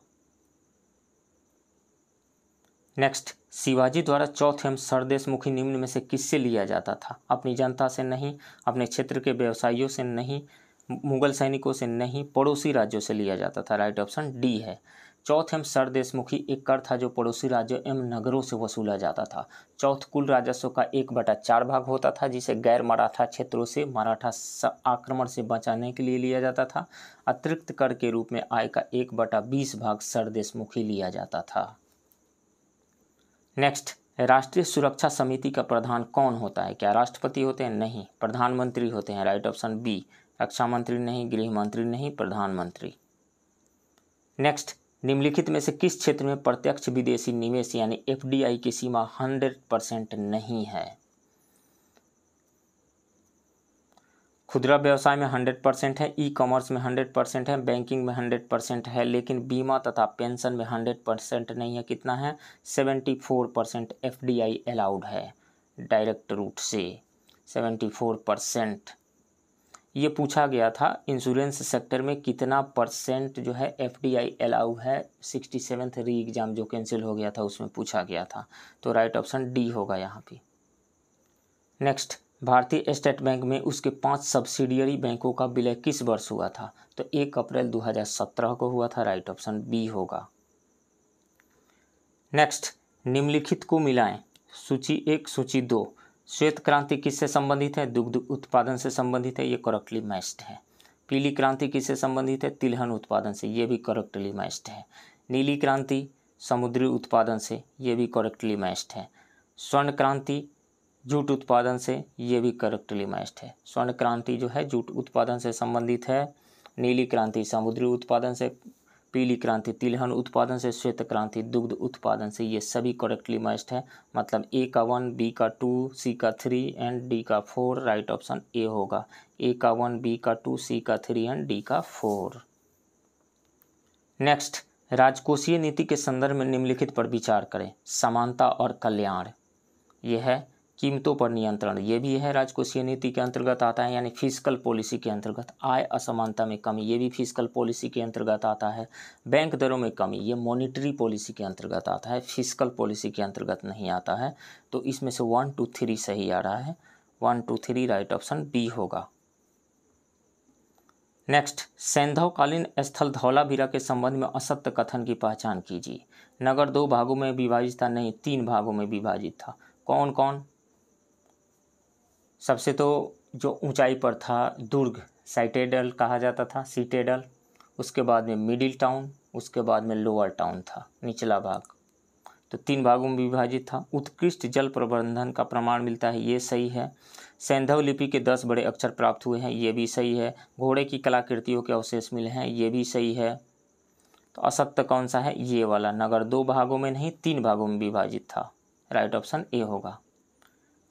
नेक्स्ट, शिवाजी द्वारा चौथ एवं सरदेशमुखी निम्न में से किससे लिया जाता था? अपनी जनता से नहीं, अपने क्षेत्र के व्यवसायियों से नहीं, मुगल सैनिकों से नहीं, पड़ोसी राज्यों से लिया जाता था, राइट ऑप्शन डी है। चौथ एवं सरदेशमुखी एक कर था जो पड़ोसी राज्यों एवं नगरों से वसूला जाता था। चौथ कुल राजस्व का 1/4 भाग होता था, जिसे गैर मराठा क्षेत्रों से मराठा आक्रमण से बचाने के लिए लिया जाता था। अतिरिक्त कर के रूप में आय का 1/20 भाग सरदेशमुखी लिया जाता था। नेक्स्ट, राष्ट्रीय सुरक्षा समिति का प्रधान कौन होता है? क्या राष्ट्रपति होते हैं? नहीं, प्रधानमंत्री होते हैं, राइट ऑप्शन बी। रक्षा मंत्री नहीं, गृह मंत्री नहीं, प्रधानमंत्री। नेक्स्ट, निम्नलिखित में से किस क्षेत्र में प्रत्यक्ष विदेशी निवेश यानी एफडीआई की सीमा 100% नहीं है? खुदरा व्यवसाय में 100% है, ई कॉमर्स में 100% है, बैंकिंग में 100% है, लेकिन बीमा तथा पेंशन में 100% नहीं है। कितना है? 74% एफडीआई अलाउड है, डायरेक्ट रूट से 74%। ये पूछा गया था इंश्योरेंस सेक्टर में कितना % जो है एफडीआई अलाउ है। 67th री एग्ज़ाम जो कैंसिल हो गया था उसमें पूछा गया था, तो राइट ऑप्शन डी होगा यहाँ पे। नेक्स्ट, भारतीय स्टेट बैंक में उसके 5 सब्सिडियरी बैंकों का विलय किस वर्ष हुआ था? तो 1 अप्रैल 2017 को हुआ था, राइट ऑप्शन बी होगा। नेक्स्ट, निम्नलिखित को मिलाएं, सूची 1 सूची 2। श्वेत क्रांति किससे संबंधित है? दुग्ध उत्पादन से संबंधित है, ये करेक्टली मैच्ड है। पीली क्रांति किससे संबंधित है? तिलहन उत्पादन से, ये भी करेक्टली मैच्ड है। नीली क्रांति समुद्री उत्पादन से, ये भी करेक्टली मैच्ड है। स्वर्ण क्रांति जूट उत्पादन से, ये भी करेक्टली मैच्ड है। स्वर्ण क्रांति जो है जूट उत्पादन से संबंधित है। नीली क्रांति समुद्री उत्पादन से, पीली क्रांति तिलहन उत्पादन से, श्वेत क्रांति दुग्ध उत्पादन से, ये सभी करेक्टली मैच्ड है। मतलब ए का 1, बी का 2, सी का 3 एंड डी का 4। राइट ऑप्शन ए होगा। ए का 1, बी का 2, सी का 3 एंड डी का 4। नेक्स्ट, राजकोषीय नीति के संदर्भ में निम्नलिखित पर विचार करें। समानता और कल्याण, यह है। कीमतों पर नियंत्रण, ये भी है राजकोषीय नीति के अंतर्गत आता है, यानी फिस्कल पॉलिसी के अंतर्गत। आय असमानता में कमी, ये भी फिस्कल पॉलिसी के अंतर्गत आता है। बैंक दरों में कमी, ये मॉनिटरी पॉलिसी के अंतर्गत आता है, फिस्कल पॉलिसी के अंतर्गत नहीं आता है। तो इसमें से 1, 2, 3 सही आ रहा है। 1, 2, 3 राइट ऑप्शन बी होगा। नेक्स्ट, सैंधवकालीन स्थल धौलावीरा के संबंध में असत्य कथन की पहचान कीजिए। नगर 2 भागों में विभाजित था, नहीं 3 भागों में विभाजित था। कौन कौन? सबसे तो जो ऊंचाई पर था दुर्ग, साइटेडल कहा जाता था, सीटेडल। उसके बाद में मिडिल टाउन, उसके बाद में लोअर टाउन था, निचला भाग। तो 3 भागों में विभाजित था। उत्कृष्ट जल प्रबंधन का प्रमाण मिलता है, ये सही है। सैंधव लिपि के 10 बड़े अक्षर प्राप्त हुए हैं, ये भी सही है। घोड़े की कलाकृतियों के अवशेष मिले हैं, ये भी सही है। तो असत्य कौन सा है? ये वाला, नगर 2 भागों में नहीं 3 भागों में विभाजित था। राइट ऑप्शन ए होगा।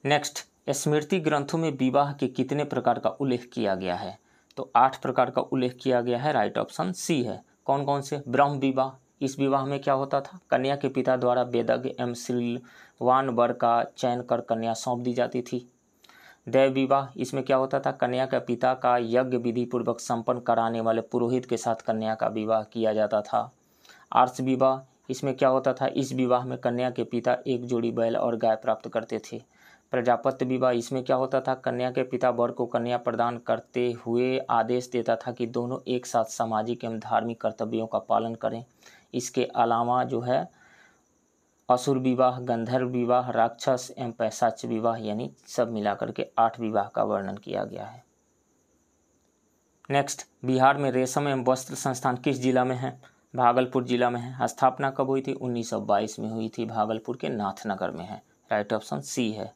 नेक्स्ट, स्मृति ग्रंथों में विवाह के कितने प्रकार का उल्लेख किया गया है? तो 8 प्रकार का उल्लेख किया गया है। राइट ऑप्शन सी है। कौन कौन से? ब्रह्म विवाह, इस विवाह में क्या होता था? कन्या के पिता द्वारा वेदज्ञ एवं श्रीलवान वर का चयन कर कन्या सौंप दी जाती थी। दैव विवाह, इसमें क्या होता था? कन्या के पिता का यज्ञ विधि पूर्वक संपन्न कराने वाले पुरोहित के साथ कन्या का विवाह किया जाता था। आर्ष विवाह, इसमें क्या होता था? इस विवाह में कन्या के पिता एक जोड़ी बैल और गाय प्राप्त करते थे। प्रजापत्य विवाह, इसमें क्या होता था? कन्या के पिता वर को कन्या प्रदान करते हुए आदेश देता था कि दोनों एक साथ सामाजिक एवं धार्मिक कर्तव्यों का पालन करें। इसके अलावा जो है असुर विवाह, गंधर्व विवाह, राक्षस एवं पैशाच विवाह, यानी सब मिलाकर के 8 विवाह का वर्णन किया गया है। नेक्स्ट, बिहार में रेशम एवं वस्त्र संस्थान किस जिला में है? भागलपुर जिला में है। स्थापना कब हुई थी? 1922 में हुई थी, भागलपुर के नाथनगर में है। राइट ऑप्शन सी है।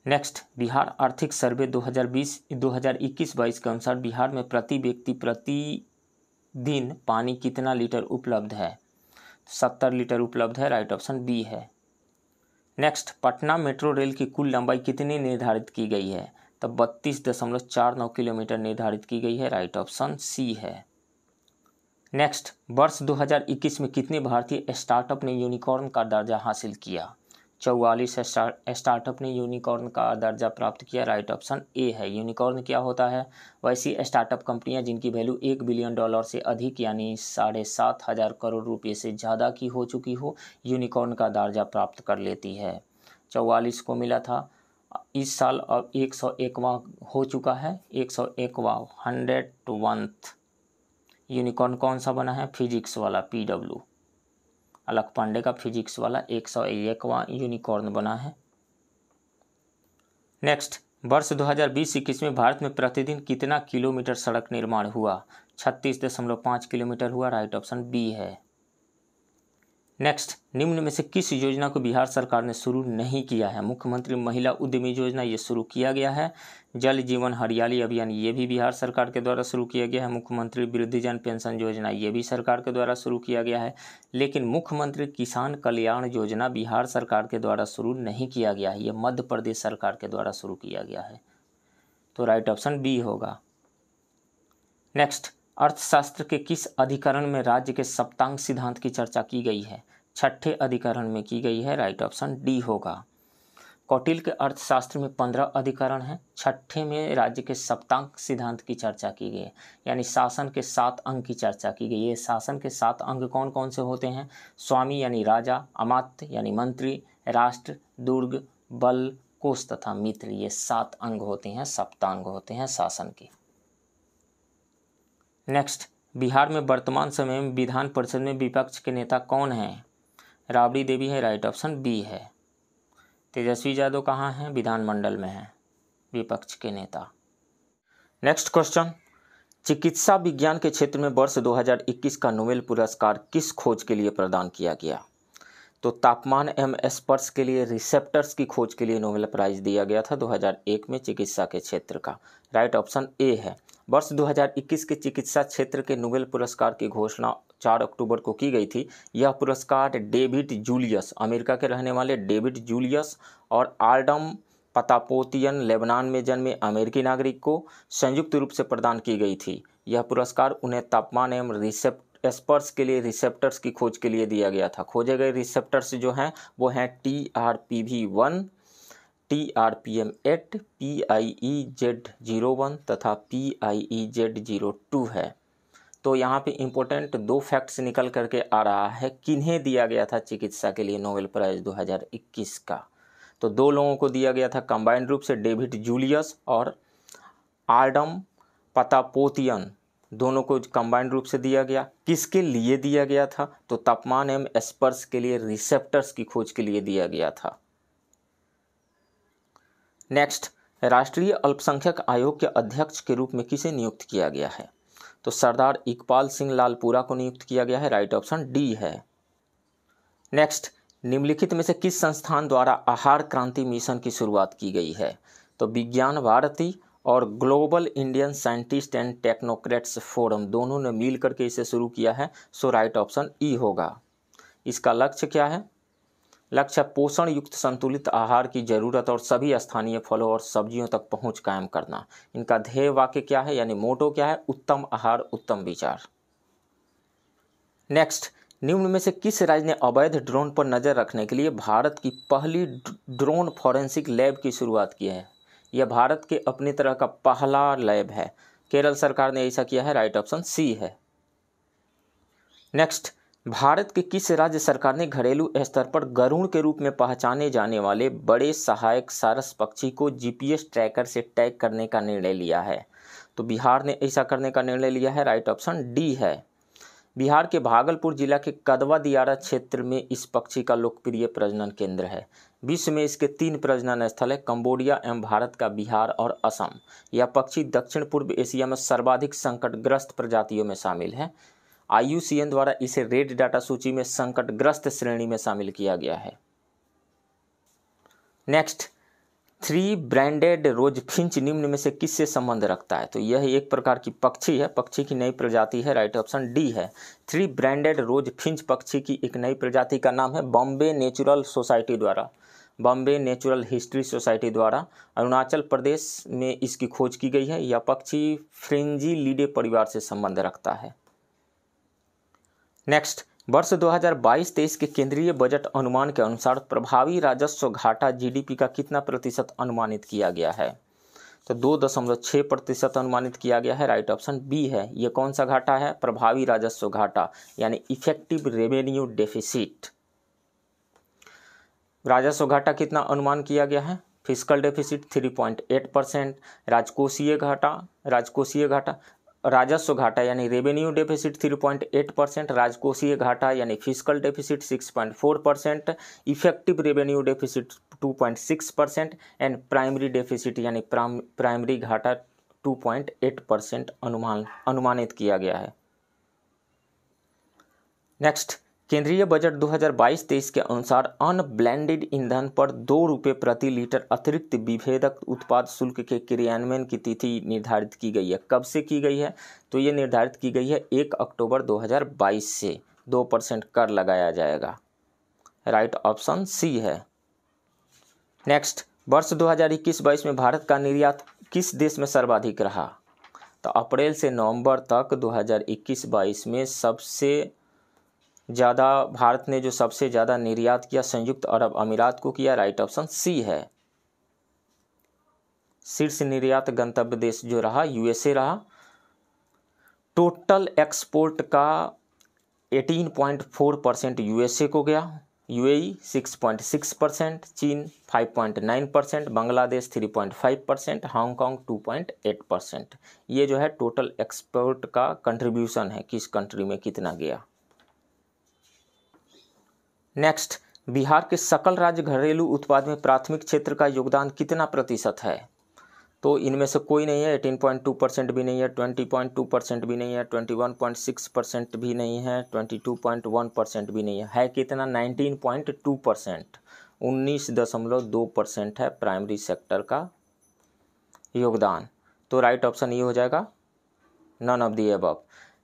नेक्स्ट, बिहार आर्थिक सर्वे 2021-22 के अनुसार बिहार में प्रति व्यक्ति प्रतिदिन पानी कितना लीटर उपलब्ध है? 70 लीटर उपलब्ध है। राइट ऑप्शन बी है। नेक्स्ट, पटना मेट्रो रेल की कुल लंबाई कितनी निर्धारित की गई है? तो 32.49 किलोमीटर निर्धारित की गई है। राइट ऑप्शन सी है। नेक्स्ट, वर्ष 2021 में कितने भारतीय स्टार्टअप ने यूनिकॉर्न का दर्जा हासिल किया? 44 स्टार्टअप ने यूनिकॉर्न का दर्जा प्राप्त किया। राइट ऑप्शन ए है। यूनिकॉर्न क्या होता है? वैसी स्टार्टअप कंपनियां जिनकी वैल्यू $1 बिलियन से अधिक यानी 7,500 करोड़ रुपये से ज़्यादा की हो चुकी हो, यूनिकॉर्न का दर्जा प्राप्त कर लेती है। 44 को मिला था, इस साल अब 101वां हो चुका है। 101वां 101th यूनिकॉर्न कौन सा बना है? फिजिक्स वाला, PW अलक पांडे का फिजिक्स वाला 101वां यूनिकॉर्न बना है। नेक्स्ट, वर्ष 2020-21 में भारत में प्रतिदिन कितना किलोमीटर सड़क निर्माण हुआ? 36.5 किलोमीटर हुआ। राइट ऑप्शन बी है। नेक्स्ट, निम्न में से किस योजना को बिहार सरकार ने शुरू नहीं किया है? मुख्यमंत्री महिला उद्यमी योजना, ये शुरू किया गया है। जल जीवन हरियाली अभियान, ये भी बिहार सरकार के द्वारा शुरू किया गया है। मुख्यमंत्री वृद्धजन पेंशन योजना, ये भी सरकार के द्वारा शुरू किया गया है। लेकिन मुख्यमंत्री किसान कल्याण योजना बिहार सरकार के द्वारा शुरू नहीं किया गया है, ये मध्य प्रदेश सरकार के द्वारा शुरू किया गया है। तो राइट ऑप्शन बी होगा। नेक्स्ट, अर्थशास्त्र के किस अधिकरण में राज्य के सप्तांग सिद्धांत की चर्चा की गई है? 6ठे अधिकरण में की गई है। राइट ऑप्शन डी होगा। कौटिल्य के अर्थशास्त्र में 15 अधिकरण हैं। 6ठे में राज्य के सप्तांग सिद्धांत की चर्चा की गई है, यानी शासन के 7 अंग की चर्चा की गई है। शासन के 7 अंग कौन कौन से होते हैं? स्वामी यानी राजा, अमात्य यानी मंत्री, राष्ट्र, दुर्ग, बल, कोष तथा मित्र, ये 7 अंग होते हैं, सप्तांग होते हैं शासन के। नेक्स्ट, बिहार में वर्तमान समय में विधान परिषद में विपक्ष के नेता कौन हैं? राबड़ी देवी है। राइट ऑप्शन बी है। तेजस्वी यादव कहाँ हैं? विधानमंडल में हैं विपक्ष के नेता। नेक्स्ट क्वेश्चन, चिकित्सा विज्ञान के क्षेत्र में वर्ष 2021 का नोबेल पुरस्कार किस खोज के लिए प्रदान किया गया? तो तापमान एवं स्पर्श के लिए रिसेप्टर्स की खोज के लिए नोबेल प्राइज दिया गया था 2001 में चिकित्सा के क्षेत्र का। राइट ऑप्शन ए है। वर्ष 2021 के चिकित्सा क्षेत्र के नोबेल पुरस्कार की घोषणा 4 अक्टूबर को की गई थी। यह पुरस्कार डेविड जूलियस, अमेरिका के रहने वाले डेविड जूलियस और आर्डम पतापोतियन, लेबनान में जन्मे अमेरिकी नागरिक को संयुक्त रूप से प्रदान की गई थी। यह पुरस्कार उन्हें तापमान एवं स्पर्श के लिए रिसेप्टर्स की खोज के लिए दिया गया था। खोजे गए रिसेप्टर्स जो हैं वो हैं TRPV1, TRPM8, PIEZ01 तथा PIEZ02 है। तो यहाँ पे इम्पोर्टेंट 2 फैक्ट्स निकल करके आ रहा है किन्हें दिया गया था चिकित्सा के लिए नोबेल प्राइज़ 2021 का। तो 2 लोगों को दिया गया था कंबाइंड रूप से, डेविड जूलियस और आर्डम पतापोतियन, दोनों को कंबाइंड रूप से दिया गया। किसके लिए दिया गया था? तो तापमान एवं स्पर्श के लिए रिसेप्टर्स की खोज के लिए दिया गया था। नेक्स्ट, राष्ट्रीय अल्पसंख्यक आयोग के अध्यक्ष के रूप में किसे नियुक्त किया गया है? तो सरदार इकबाल सिंह लालपुरा को नियुक्त किया गया है। राइट ऑप्शन डी है। नेक्स्ट, निम्नलिखित में से किस संस्थान द्वारा आहार क्रांति मिशन की शुरुआत की गई है? तो विज्ञान भारती और global Indian scientist and technocrats forum, दोनों ने मिल करके इसे शुरू किया है। सो राइट ऑप्शन ई होगा। इसका लक्ष्य क्या है? लक्ष्य पोषण युक्त संतुलित आहार की जरूरत और सभी स्थानीय फलों और सब्जियों तक पहुंच कायम करना। इनका ध्येय वाक्य क्या है, यानी मोटो क्या है? उत्तम आहार उत्तम विचार। नेक्स्ट, निम्न में से किस राज्य ने अवैध ड्रोन पर नजर रखने के लिए भारत की पहली ड्रोन फॉरेंसिक लैब की शुरुआत की है? यह भारत के अपनी तरह का पहला लैब है। केरल सरकार ने ऐसा किया है। राइट ऑप्शन सी है। नेक्स्ट, भारत के किस राज्य सरकार ने घरेलू स्तर पर गरुड़ के रूप में पहचाने जाने वाले बड़े सहायक सारस पक्षी को GPS ट्रैकर से टैग करने का निर्णय लिया है? तो बिहार ने ऐसा करने का निर्णय लिया है। राइट ऑप्शन डी है। बिहार के भागलपुर जिला के कदवा दियारा क्षेत्र में इस पक्षी का लोकप्रिय प्रजनन केंद्र है। विश्व में इसके 3 प्रजनन स्थल है, कंबोडिया एवं भारत का बिहार और असम। यह पक्षी दक्षिण पूर्व एशिया में सर्वाधिक संकटग्रस्त प्रजातियों में शामिल है। IUCN द्वारा इसे रेड डाटा सूची में संकटग्रस्त श्रेणी में शामिल किया गया है। नेक्स्ट, 3 ब्रांडेड रोजफिंच निम्न में से किससे संबंध रखता है? तो यह एक प्रकार की पक्षी है, पक्षी की नई प्रजाति है। राइट ऑप्शन डी है। 3 ब्रांडेड रोजफिंच पक्षी की एक नई प्रजाति का नाम है बॉम्बे नेचुरल सोसाइटी द्वारा, बॉम्बे नेचुरल हिस्ट्री सोसाइटी द्वारा अरुणाचल प्रदेश में इसकी खोज की गई है। यह पक्षी फ्रिंजिलिडे परिवार से संबंध रखता है। नेक्स्ट, वर्ष 2022-23 के केंद्रीय बजट अनुमान के अनुसार प्रभावी राजस्व घाटा GDP का कितना प्रतिशत अनुमानित किया गया है? तो 2.6% अनुमानित किया गया है। राइट ऑप्शन बी है। ये कौन सा घाटा है? प्रभावी राजस्व घाटा, यानी इफेक्टिव रेवेन्यू डेफिसिट। राजस्व घाटा कितना अनुमान किया गया है? फिस्कल डेफिसिट 3.8%, राजस्व घाटा यानी रेवेन्यू डेफिसिट 3.8%, राजकोषीय घाटा यानी fiscal deficit 6.4%, effective revenue deficit 2.6% and primary deficit यानी प्राइमरी घाटा 2.8% अनुमानित किया गया है। नेक्स्ट, केंद्रीय बजट 2022-23 के अनुसार अनब्लेंडेड ईंधन पर 2 रुपये प्रति लीटर अतिरिक्त विभेदक उत्पाद शुल्क के क्रियान्वयन की तिथि निर्धारित की गई है। कब से की गई है? तो ये निर्धारित की गई है 1 अक्टूबर 2022 से 2% कर लगाया जाएगा। राइट ऑप्शन सी है। नेक्स्ट, वर्ष 2021-22 में भारत का निर्यात किस देश में सर्वाधिक रहा? तो अप्रैल से नवंबर तक 2021-22 में सबसे ज़्यादा भारत ने जो सबसे ज़्यादा निर्यात किया संयुक्त अरब अमीरात को किया। राइट ऑप्शन सी है। शीर्ष निर्यात गंतव्य देश जो रहा USA रहा। टोटल एक्सपोर्ट का 18.4% USA को गया, UAE 6.6%, चीन 5.9%, बांग्लादेश 3.5%, हांगकांग 2.8%। ये जो है टोटल एक्सपोर्ट का कंट्रीब्यूशन है, किस कंट्री में कितना गया। नेक्स्ट, बिहार के सकल राज्य घरेलू उत्पाद में प्राथमिक क्षेत्र का योगदान कितना प्रतिशत है? तो इनमें से कोई नहीं है, 18.2% भी नहीं है, 20.2% भी नहीं है, 21.6% भी नहीं है, 22.1% भी नहीं है कितना 19.2%, 19.2% है प्राइमरी सेक्टर का योगदान। तो राइट ऑप्शन ये हो जाएगा none of the above.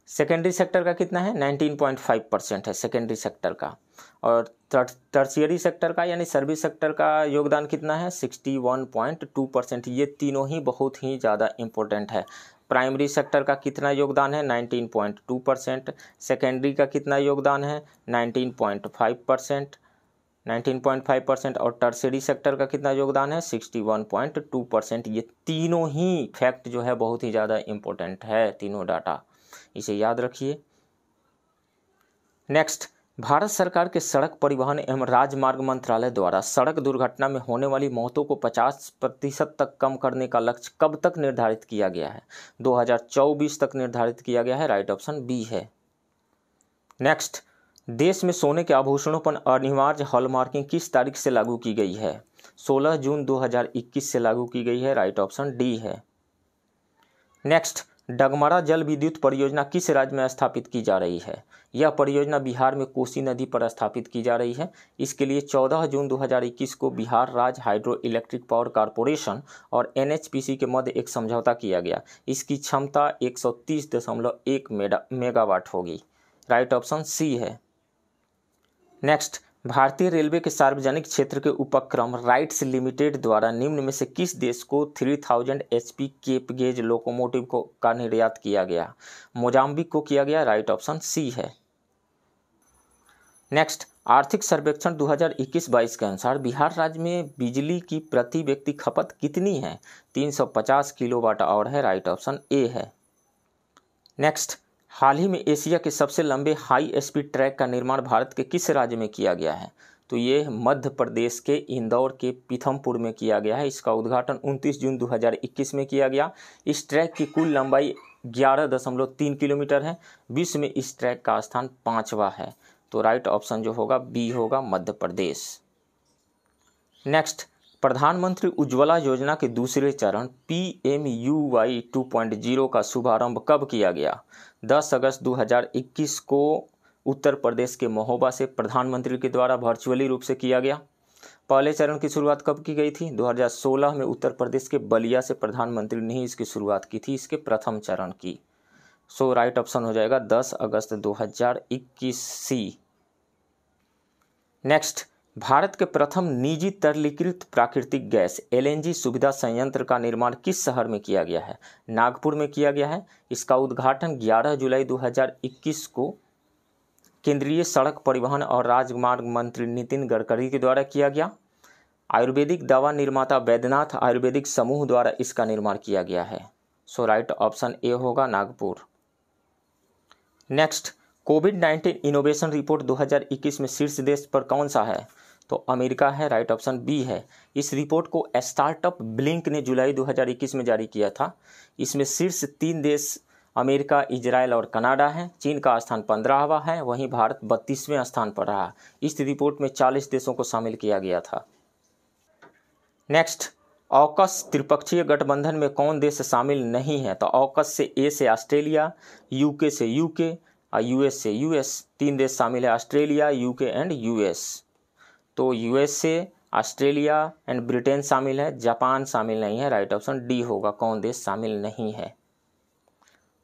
Secondary sector का कितना है 19.5% है सेकेंडरी सेक्टर का, और टर्शियरी सेक्टर का यानी सर्विस सेक्टर का योगदान कितना है 61.2%। ये तीनों ही बहुत ही ज़्यादा इम्पोर्टेंट है। प्राइमरी सेक्टर का कितना योगदान है 19.2%, सेकेंडरी का कितना योगदान है 19.5%, और टर्शियरी सेक्टर का कितना योगदान है 61.2%। ये तीनों ही फैक्ट जो है बहुत ही ज़्यादा इम्पोर्टेंट है, तीनों डाटा, इसे याद रखिए। नेक्स्ट, भारत सरकार के सड़क परिवहन एवं राजमार्ग मंत्रालय द्वारा सड़क दुर्घटना में होने वाली मौतों को 50% तक कम करने का लक्ष्य कब तक निर्धारित किया गया है? 2024 तक निर्धारित किया गया है, राइट ऑप्शन बी है। नेक्स्ट, देश में सोने के आभूषणों पर अनिवार्य हॉलमार्किंग किस तारीख से लागू की गई है? 16 जून 2021 से लागू की गई है, राइट ऑप्शन डी है। नेक्स्ट, डगमरा जल विद्युत परियोजना किस राज्य में स्थापित की जा रही है? यह परियोजना बिहार में कोसी नदी पर स्थापित की जा रही है। इसके लिए 14 जून 2021 को बिहार राज्य हाइड्रो इलेक्ट्रिक पावर कॉरपोरेशन और एनएचपीसी के मध्य एक समझौता किया गया। इसकी क्षमता 130.1 मेगावाट होगी, राइट ऑप्शन सी है। नेक्स्ट, भारतीय रेलवे के सार्वजनिक क्षेत्र के उपक्रम राइट्स लिमिटेड द्वारा निम्न में से किस देश को 3000 HP केप गेज लोकोमोटिव का निर्यात किया गया? मोजाम्बिक को किया गया, राइट ऑप्शन सी है। नेक्स्ट, आर्थिक सर्वेक्षण 2021-22 के अनुसार बिहार राज्य में बिजली की प्रति व्यक्ति खपत कितनी है? 350 किलोवाट आवर है, राइट ऑप्शन ए है। नेक्स्ट, हाल ही में एशिया के सबसे लंबे हाई स्पीड ट्रैक का निर्माण भारत के किस राज्य में किया गया है? तो ये मध्य प्रदेश के इंदौर के पीथमपुर में किया गया है। इसका उद्घाटन 29 जून 2021 में किया गया। इस ट्रैक की कुल लंबाई 11.3 किलोमीटर है। विश्व में इस ट्रैक का स्थान 5वां है। तो राइट ऑप्शन जो होगा बी होगा, मध्य प्रदेश। नेक्स्ट, प्रधानमंत्री उज्ज्वला योजना के दूसरे चरण PMUY 2.0 का शुभारंभ कब किया गया? 10 अगस्त 2021 को उत्तर प्रदेश के महोबा से प्रधानमंत्री के द्वारा वर्चुअली रूप से किया गया। पहले चरण की शुरुआत कब की गई थी? 2016 में उत्तर प्रदेश के बलिया से प्रधानमंत्री ने ही इसकी शुरुआत की थी, इसके प्रथम चरण की। सो राइट ऑप्शन हो जाएगा 10 अगस्त 2021 सी। नेक्स्ट, भारत के प्रथम निजी तरलीकृत प्राकृतिक गैस LNG सुविधा संयंत्र का निर्माण किस शहर में किया गया है? नागपुर में किया गया है। इसका उद्घाटन 11 जुलाई 2021 को केंद्रीय सड़क परिवहन और राजमार्ग मंत्री नितिन गडकरी के द्वारा किया गया। आयुर्वेदिक दवा निर्माता वैद्यनाथ आयुर्वेदिक समूह द्वारा इसका निर्माण किया गया है। सो राइट ऑप्शन ए होगा, नागपुर। नेक्स्ट, कोविड-19 इनोवेशन रिपोर्ट 2021 में शीर्ष देश पर कौन सा है? तो अमेरिका है, राइट ऑप्शन बी है। इस रिपोर्ट को स्टार्टअप ब्लिंक ने जुलाई 2021 में जारी किया था। इसमें शीर्ष 3 देश अमेरिका, इजराइल और कनाडा है। चीन का स्थान 15वां है, वहीं भारत 32वें स्थान पर रहा। इस रिपोर्ट में 40 देशों को शामिल किया गया था। नेक्स्ट, ऑकस त्रिपक्षीय गठबंधन में कौन देश शामिल नहीं है? तो ऑकस से ए से ऑस्ट्रेलिया, यूके से यूके और यूएस से यूएस। 3 देश शामिल है, ऑस्ट्रेलिया, यूके एंड यूएस। तो यूएसए, ऑस्ट्रेलिया एंड ब्रिटेन शामिल है, जापान शामिल नहीं है, राइट ऑप्शन डी होगा, कौन देश शामिल नहीं है।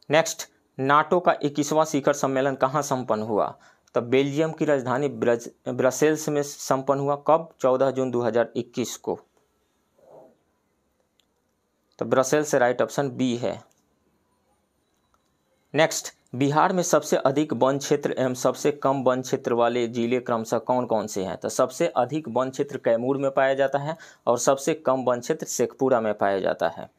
नेक्स्ट, नाटो का 21वां शिखर सम्मेलन कहाँ संपन्न हुआ? तो बेल्जियम की राजधानी ब्रसेल्स में संपन्न हुआ। कब? 14 जून 2021 को। तो ब्रसेल्स से राइट ऑप्शन बी है। नेक्स्ट, बिहार में सबसे अधिक वन क्षेत्र एवं सबसे कम वन क्षेत्र वाले जिले क्रमशः कौन कौन से हैं? तो सबसे अधिक वन क्षेत्र कैमूर में पाया जाता है और सबसे कम वन क्षेत्र शेखपुरा में पाया जाता है।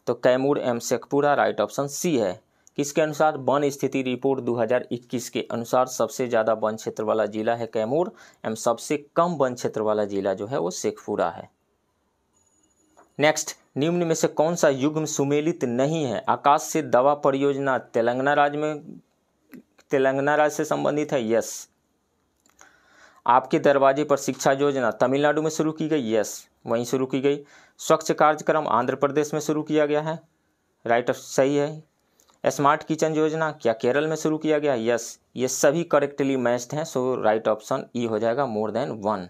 तो कैमूर एवं शेखपुरा, राइट ऑप्शन सी है। किसके अनुसार? वन स्थिति रिपोर्ट 2021 के अनुसार सबसे ज़्यादा वन क्षेत्र वाला जिला है कैमूर एवं सबसे कम वन क्षेत्र वाला जिला जो है वो शेखपुरा है। नेक्स्ट, निम्न में से कौन सा युग्म सुमेलित नहीं है? आकाश से दवा परियोजना तेलंगाना राज्य से संबंधित है, यस। आपके दरवाजे पर शिक्षा योजना तमिलनाडु में शुरू की गई, यस, वहीं शुरू की गई। स्वच्छ कार्यक्रम आंध्र प्रदेश में शुरू किया गया है, राइट सही है। स्मार्ट किचन योजना क्या केरल में शुरू किया गया? यस, ये सभी करेक्टली मैच्ड हैं, सो राइट ऑप्शन ई हो जाएगा, more than 1।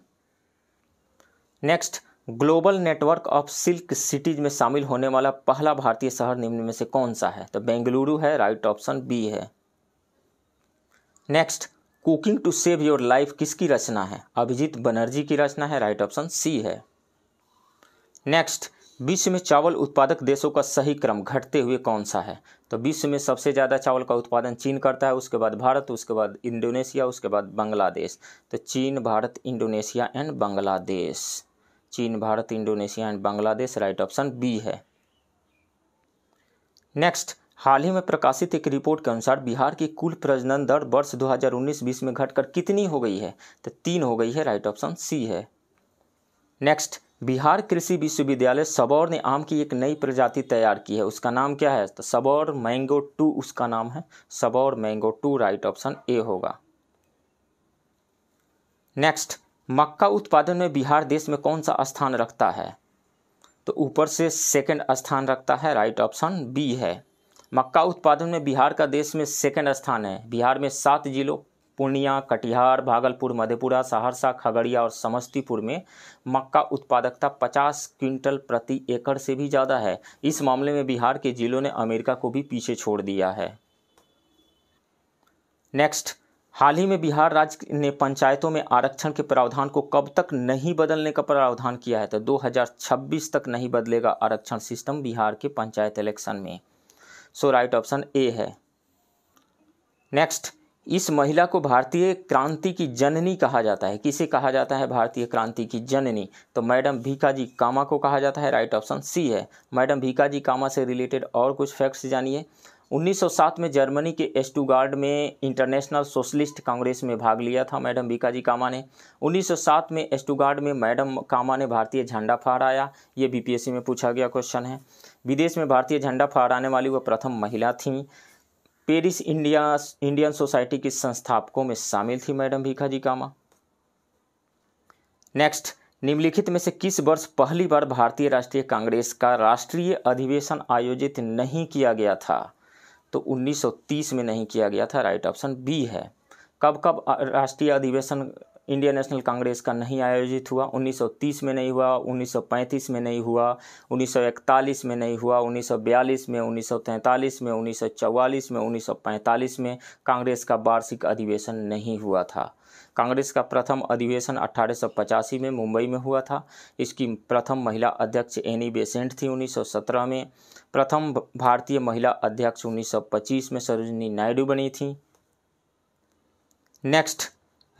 Next, global network of silk cities में शामिल होने वाला पहला भारतीय शहर निम्न में से कौन सा है? तो बेंगलुरु है, राइट ऑप्शन बी है। Next, cooking to save your life किसकी रचना है? अभिजीत बनर्जी की रचना है, राइट ऑप्शन सी है। नेक्स्ट, विश्व में चावल उत्पादक देशों का सही क्रम घटते हुए कौन सा है? तो विश्व में सबसे ज़्यादा चावल का उत्पादन चीन करता है, उसके बाद भारत, उसके बाद इंडोनेशिया, उसके बाद बांग्लादेश। तो चीन, भारत, इंडोनेशिया एंड बांग्लादेश। चीन, Bharat, Indonesia and Bangladesh, right option B है। नेक्स्ट, हाल ही में प्रकाशित एक रिपोर्ट के अनुसार बिहार की कुल प्रजनन दर वर्ष 2019-20 में घटकर कितनी हो गई है? तो 3 हो गई है, राइट ऑप्शन सी है। नेक्स्ट, बिहार कृषि विश्वविद्यालय सबौर ने आम की एक नई प्रजाति तैयार की है, उसका नाम क्या है? तो सबौर मैंगो 2 उसका नाम है, Sabour mango 2, right option A होगा। नेक्स्ट, मक्का उत्पादन में बिहार देश में कौन सा स्थान रखता है? तो ऊपर से सेकंड स्थान रखता है, राइट ऑप्शन बी है। मक्का उत्पादन में बिहार का देश में सेकंड स्थान है। बिहार में 7 जिलों पूर्णिया, कटिहार, भागलपुर, मधेपुरा, सहरसा, खगड़िया और समस्तीपुर में मक्का उत्पादकता 50 क्विंटल प्रति एकड़ से भी ज़्यादा है। इस मामले में बिहार के जिलों ने अमेरिका को भी पीछे छोड़ दिया है। नेक्स्ट, हाल ही में बिहार राज्य ने पंचायतों में आरक्षण के प्रावधान को कब तक नहीं बदलने का प्रावधान किया है? तो 2026 तक नहीं बदलेगा आरक्षण सिस्टम बिहार के पंचायत इलेक्शन में, सो राइट ऑप्शन ए है। नेक्स्ट, इस महिला को भारतीय क्रांति की जननी कहा जाता है। किसे कहा जाता है भारतीय क्रांति की जननी? तो मैडम भीकाजी कामा को कहा जाता है, राइट ऑप्शन सी है। मैडम भीकाजी कामा से रिलेटेड और कुछ फैक्ट्स जानिए। 1907 में जर्मनी के स्टुटगार्ट में इंटरनेशनल सोशलिस्ट कांग्रेस में भाग लिया था मैडम भीकाजी कामा ने। 1907 में स्टुटगार्ट में मैडम कामा ने भारतीय झंडा फहराया, ये बीपीएससी में पूछा गया क्वेश्चन है। विदेश में भारतीय झंडा फहराने वाली वह प्रथम महिला थीं। पेरिस इंडियन सोसाइटी की संस्थापकों में शामिल थी मैडम भीकाजी कामा। नेक्स्ट, निम्नलिखित में से किस वर्ष पहली बार भारतीय राष्ट्रीय कांग्रेस का राष्ट्रीय अधिवेशन आयोजित नहीं किया गया था? तो 1930 में नहीं किया गया था, राइट ऑप्शन बी है। कब कब राष्ट्रीय अधिवेशन इंडियन नेशनल कांग्रेस का नहीं आयोजित हुआ? 1930 में नहीं हुआ, 1935 में नहीं हुआ, 1941 में नहीं हुआ, 1942 में, 1943 में, 1944 में, 1945 में कांग्रेस का वार्षिक अधिवेशन नहीं हुआ था। कांग्रेस का प्रथम अधिवेशन 1885 में मुंबई में हुआ था। इसकी प्रथम महिला अध्यक्ष एनी बेसेंट थी 1917 में। प्रथम भारतीय महिला अध्यक्ष 1925 में सरोजिनी नायडू बनी थी। नेक्स्ट,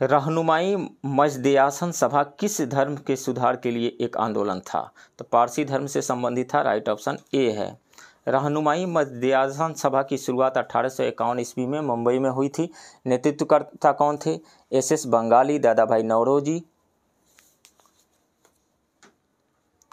रहनुमाई मजदेयासन सभा किस धर्म के सुधार के लिए एक आंदोलन था? तो पारसी धर्म से संबंधित था, राइट ऑप्शन ए है। रहनुमाई मजदेयासन सभा की शुरुआत 1851 ईस्वी में मुंबई में हुई थी। नेतृत्वकर्ता कौन थे? एस बंगाली, दादा भाई नौरोजी।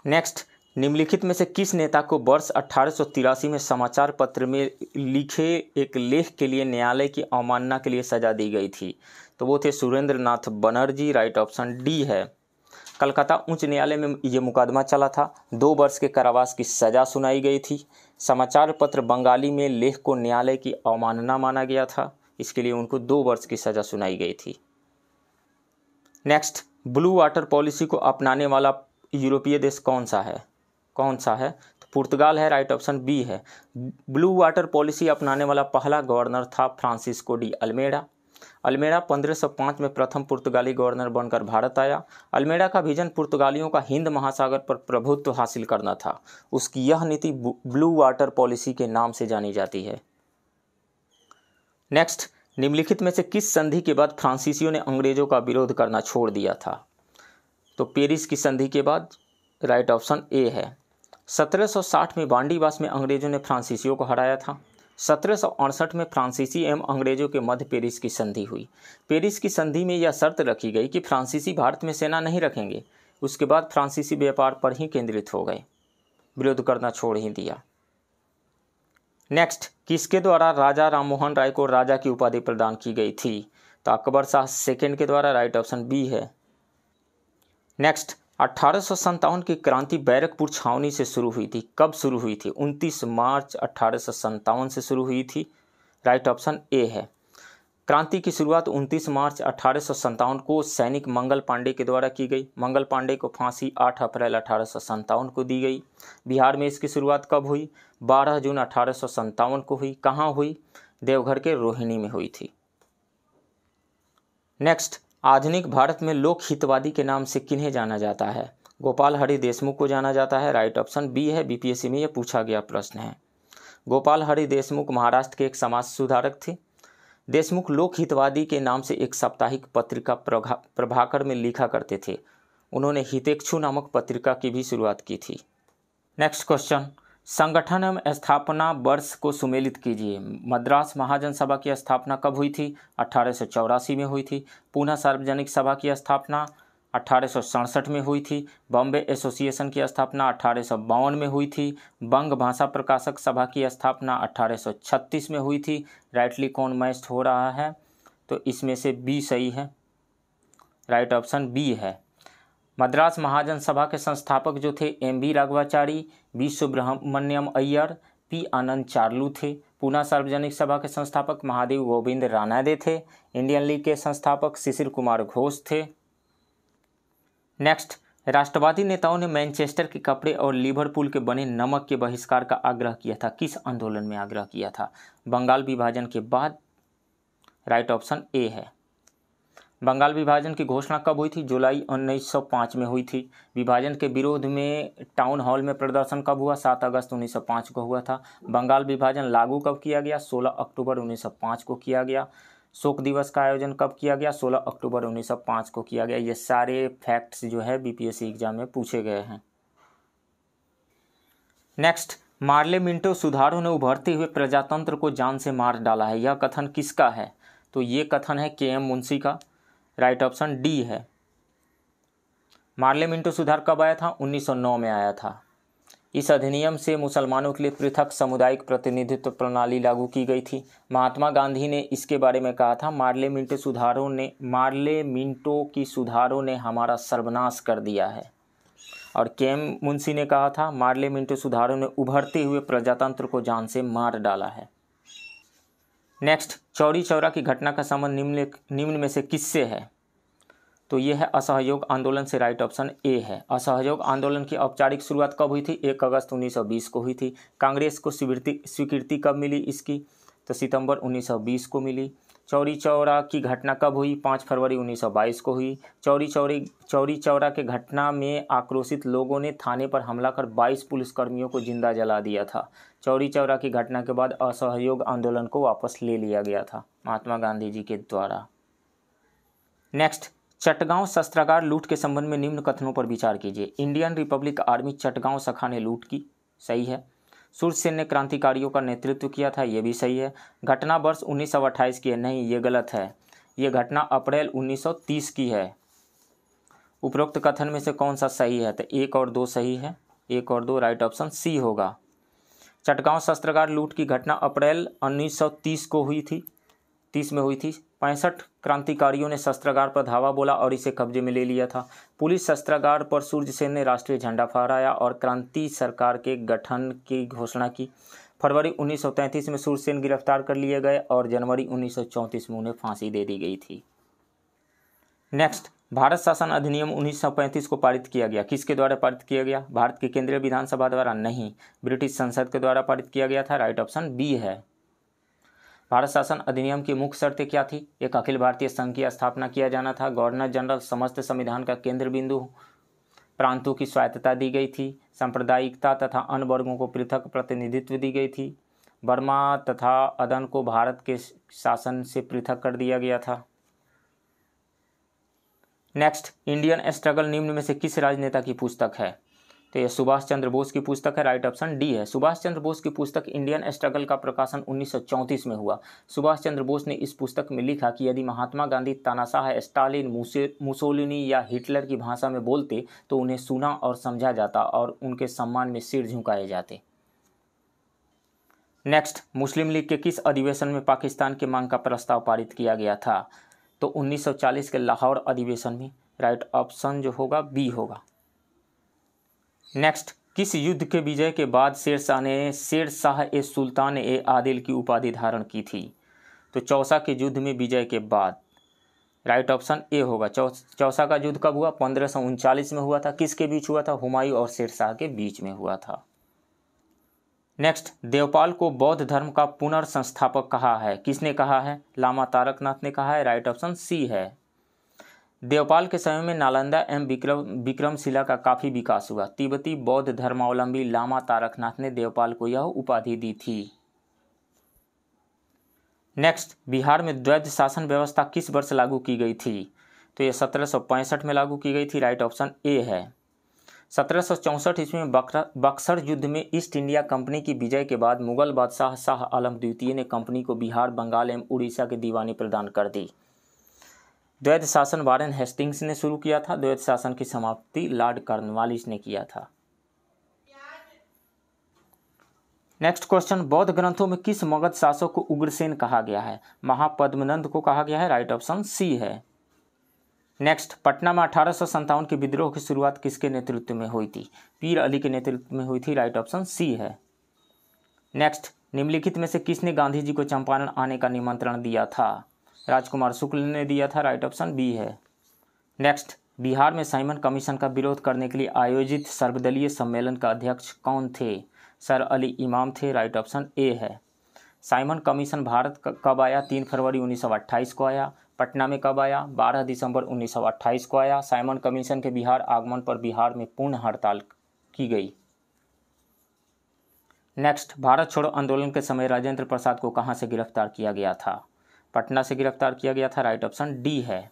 नेक्स्ट, निम्नलिखित में से किस नेता को वर्ष 1883 में समाचार पत्र में लिखे एक लेख के लिए न्यायालय की अवमानना के लिए सजा दी गई थी? तो वो थे सुरेंद्र नाथ बनर्जी, राइट ऑप्शन डी है। कलकत्ता उच्च न्यायालय में ये मुकदमा चला था। 2 वर्ष के कारावास की सजा सुनाई गई थी। समाचार पत्र बंगाली में लेख को न्यायालय की अवमानना माना गया था, इसके लिए उनको 2 वर्ष की सजा सुनाई गई थी। नेक्स्ट, ब्लू वाटर पॉलिसी को अपनाने वाला यूरोपीय देश कौन सा है? तो पुर्तगाल है, राइट ऑप्शन बी है। ब्लू वाटर पॉलिसी अपनाने वाला पहला गवर्नर था फ्रांसिस्को डी अल्मेडा। अल्मेडा 1505 में प्रथम पुर्तगाली गवर्नर बनकर भारत आया। अल्मेडा का विजन पुर्तगालियों का हिंद महासागर पर प्रभुत्व हासिल करना था। उसकी यह नीति ब्लू वाटर पॉलिसी के नाम से जानी जाती है। नेक्स्ट, निम्नलिखित में से किस संधि के बाद फ्रांसीसियों ने अंग्रेजों का विरोध करना छोड़ दिया था? तो पेरिस की संधि के बाद, राइट ऑप्शन ए है। 1760 में बांडीवास में अंग्रेजों ने फ्रांसीसियों को हराया था। 1768 में फ्रांसीसी एवं अंग्रेजों के मध्य पेरिस की संधि हुई। पेरिस की संधि में यह शर्त रखी गई कि फ्रांसीसी भारत में सेना नहीं रखेंगे। उसके बाद फ्रांसीसी व्यापार पर ही केंद्रित हो गए, विरोध करना छोड़ ही दिया। नेक्स्ट, किसके द्वारा राजा राममोहन राय को राजा की उपाधि प्रदान की गई थी? तो अकबर शाह सेकंड के द्वारा, राइट ऑप्शन बी है। नेक्स्ट, 1857 की क्रांति बैरकपुर छावनी से शुरू हुई थी। कब शुरू हुई थी? 29 मार्च 1857 से शुरू हुई थी। राइट ऑप्शन ए है। क्रांति की शुरुआत 29 मार्च 1857 को सैनिक मंगल पांडे के द्वारा की गई। मंगल पांडे को फांसी 8 अप्रैल 1857 को दी गई। बिहार में इसकी शुरुआत कब हुई? 12 जून 1857 को हुई। कहाँ हुई? देवघर के रोहिणी में हुई थी। नेक्स्ट, आधुनिक भारत में लोक हितवादी के नाम से किन्हें जाना जाता है? गोपाल हरि देशमुख को जाना जाता है। राइट ऑप्शन बी है। बीपीएससी में यह पूछा गया प्रश्न है। गोपाल हरि देशमुख महाराष्ट्र के एक समाज सुधारक थे। देशमुख लोक हितवादी के नाम से एक साप्ताहिक पत्रिका प्रभाकर में लिखा करते थे। उन्होंने हितेक्षु नामक पत्रिका की भी शुरुआत की थी। नेक्स्ट क्वेश्चन, संगठन एवं स्थापना वर्ष को सुमेलित कीजिए। मद्रास महाजन सभा की स्थापना कब हुई थी? 1884 में हुई थी। पूना सार्वजनिक सभा की स्थापना 1867 में हुई थी। बॉम्बे एसोसिएशन की स्थापना 1852 में हुई थी। बंग भाषा प्रकाशक सभा की स्थापना 1836 में हुई थी। राइटली कौन मैच्ड हो रहा है? तो इसमें से बी सही है। राइट ऑप्शन बी है। मद्रास महाजन सभा के संस्थापक जो थे M B. Raghavachari, B. Subramania Iyer, P. Anand Charlu थे। पूना सार्वजनिक सभा के संस्थापक महादेव गोविंद रानाडे थे। इंडियन लीग के संस्थापक शिशिर कुमार घोष थे। नेक्स्ट, राष्ट्रवादी नेताओं ने मैनचेस्टर के कपड़े और लिवरपूल के बने नमक के बहिष्कार का आग्रह किया था। किस आंदोलन में आग्रह किया था? बंगाल विभाजन के बाद। राइट ऑप्शन ए है। बंगाल विभाजन की घोषणा कब हुई थी? जुलाई 1905 में हुई थी। विभाजन के विरोध में टाउन हॉल में प्रदर्शन कब हुआ? 7 अगस्त 1905 को हुआ था। बंगाल विभाजन लागू कब किया गया? 16 अक्टूबर 1905 को किया गया। शोक दिवस का आयोजन कब किया गया? 16 अक्टूबर 1905 को किया गया। ये सारे फैक्ट्स जो है बीपीएससी एग्जाम में पूछे गए हैं। नेक्स्ट, मार्ले मिंटो सुधारों ने उभरते हुए प्रजातंत्र को जान से मार डाला है। यह कथन किसका है? तो ये कथन है के.एम. मुंशी का। राइट ऑप्शन डी है। मार्ले मिंटो सुधार कब आया था? 1909 में आया था। इस अधिनियम से मुसलमानों के लिए पृथक सामुदायिक प्रतिनिधित्व प्रणाली लागू की गई थी। महात्मा गांधी ने इसके बारे में कहा था, मार्ले मिंटो की सुधारों ने हमारा सर्वनाश कर दिया है। और के.एम. मुंशी ने कहा था, मार्ले मिंटो सुधारों ने उभरते हुए प्रजातंत्र को जान से मार डाला है। नेक्स्ट, चौरी चौरा की घटना का संबंध निम्न में से किससे है? तो यह है असहयोग आंदोलन से। राइट ऑप्शन ए है। असहयोग आंदोलन की औपचारिक शुरुआत कब हुई थी? 1 अगस्त 1920 को हुई थी। कांग्रेस को स्वीकृति कब मिली इसकी? तो सितंबर 1920 को मिली। चौरी चौरा की घटना कब हुई? 5 फरवरी 1922 को हुई। चौरी चौरा के घटना में आक्रोशित लोगों ने थाने पर हमला कर 22 पुलिसकर्मियों को जिंदा जला दिया था। चौरी चौरा की घटना के बाद असहयोग आंदोलन को वापस ले लिया गया था महात्मा गांधी जी के द्वारा। नेक्स्ट, चटगांव शस्त्रागार लूट के संबंध में निम्न कथनों पर विचार कीजिए। इंडियन रिपब्लिक आर्मी चटगांव शाखा ने लूट की। सही है। सूर्यसेन ने क्रांतिकारियों का नेतृत्व किया था। ये भी सही है। घटना वर्ष 1928 की है। नहीं, ये गलत है। ये घटना अप्रैल 1930 की है। उपरोक्त कथन में से कौन सा सही है? तो 1 और 2 सही है। 1 और 2 राइट ऑप्शन सी होगा। चटगांव शस्त्रागार लूट की घटना अप्रैल 1930 को हुई थी। 30 में हुई थी। 65 क्रांतिकारियों ने शस्त्रागार पर धावा बोला और इसे कब्जे में ले लिया था। पुलिस शस्त्रागार पर सूर्यसेन ने राष्ट्रीय झंडा फहराया और क्रांति सरकार के गठन की घोषणा की। फरवरी 1933 में सूर्यसेन गिरफ्तार कर लिए गए और जनवरी 1934 में उन्हें फांसी दे दी गई थी। नेक्स्ट, भारत शासन अधिनियम 1935 को पारित किया गया। किसके द्वारा पारित किया गया? भारत की केंद्रीय विधानसभा द्वारा नहीं, ब्रिटिश संसद के द्वारा पारित किया गया था। राइट ऑप्शन बी है। भारत शासन अधिनियम की मुख्य शर्तें क्या थी? एक अखिल भारतीय संघ की स्थापना किया जाना था। गवर्नर जनरल समस्त संविधान का केंद्र बिंदु, प्रांतों की स्वायत्तता दी गई थी, सांप्रदायिकता तथा अन्य वर्गों को पृथक प्रतिनिधित्व दी गई थी, बर्मा तथा अदन को भारत के शासन से पृथक कर दिया गया था। नेक्स्ट, इंडियन स्ट्रगल निम्न में से किस राजनेता की पुस्तक है? तो यह सुभाष चंद्र बोस की पुस्तक है। राइट ऑप्शन डी है। सुभाष चंद्र बोस की पुस्तक इंडियन स्ट्रगल का प्रकाशन 1934 में हुआ। सुभाष चंद्र बोस ने इस पुस्तक में लिखा कि यदि महात्मा गांधी तानाशाह स्टालिन, मुसोलिनी या हिटलर की भाषा में बोलते तो उन्हें सुना और समझा जाता और उनके सम्मान में सिर झुकाए जाते। नेक्स्ट, मुस्लिम लीग के किस अधिवेशन में पाकिस्तान की मांग का प्रस्ताव पारित किया गया था? तो 1940 के लाहौर अधिवेशन में। राइट ऑप्शन जो होगा बी होगा। नेक्स्ट, किस युद्ध के विजय के बाद शेरशाह ने शेरशाह ए सुल्तान ए आदिल की उपाधि धारण की थी? तो चौसा के युद्ध में विजय के बाद। राइट ऑप्शन ए होगा। चौसा का युद्ध कब हुआ? 1539 में हुआ था। किसके बीच हुआ था? हुमायूं और शेरशाह के बीच में हुआ था। नेक्स्ट, देवपाल को बौद्ध धर्म का पुनर्संस्थापक कहा है? किसने कहा है? लामा तारकनाथ ने कहा है। राइट ऑप्शन सी है। देवपाल के समय में नालंदा एवं विक्रमशिला का काफ़ी विकास हुआ। तिब्बती बौद्ध धर्मावलंबी लामा तारकनाथ ने देवपाल को यह उपाधि दी थी। नेक्स्ट, बिहार में द्वैध शासन व्यवस्था किस वर्ष लागू की गई थी? तो ये 1765 में लागू की गई थी। राइट ऑप्शन ए है। 1764 ईस्वी में बक्सर युद्ध में ईस्ट इंडिया कंपनी की विजय के बाद मुगल बादशाह शाह आलम द्वितीय ने कंपनी को बिहार, बंगाल एवं उड़ीसा की दीवानी प्रदान कर दी। द्वैध शासन वारेन हेस्टिंग्स ने शुरू किया था। द्वैध शासन की समाप्ति लॉर्ड कॉर्नवालिस ने किया था। नेक्स्ट क्वेश्चन, बौद्ध ग्रंथों में किस मगध शासक को उग्रसेन कहा गया है? महापद्मनंद को कहा गया है। राइट ऑप्शन सी है। नेक्स्ट, पटना में 1857 के विद्रोह की शुरुआत किसके नेतृत्व में हुई थी? पीर अली के नेतृत्व में हुई थी। राइट ऑप्शन सी है। नेक्स्ट, निम्नलिखित में से किसने गांधी जी को चंपारण आने का निमंत्रण दिया था? राजकुमार शुक्ल ने दिया था। राइट ऑप्शन बी है। नेक्स्ट, बिहार में साइमन कमीशन का विरोध करने के लिए आयोजित सर्वदलीय सम्मेलन का अध्यक्ष कौन थे? सर अली इमाम थे। राइट ऑप्शन ए है। साइमन कमीशन भारत कब आया? 3 फरवरी 1928 को आया। पटना में कब आया? 12 दिसंबर 1928 को आया। साइमन कमीशन के बिहार आगमन पर बिहार में पूर्ण हड़ताल की गई। नेक्स्ट, भारत छोड़ो आंदोलन के समय राजेंद्र प्रसाद को कहां से गिरफ्तार किया गया था? पटना से गिरफ्तार किया गया था। राइट ऑप्शन डी है।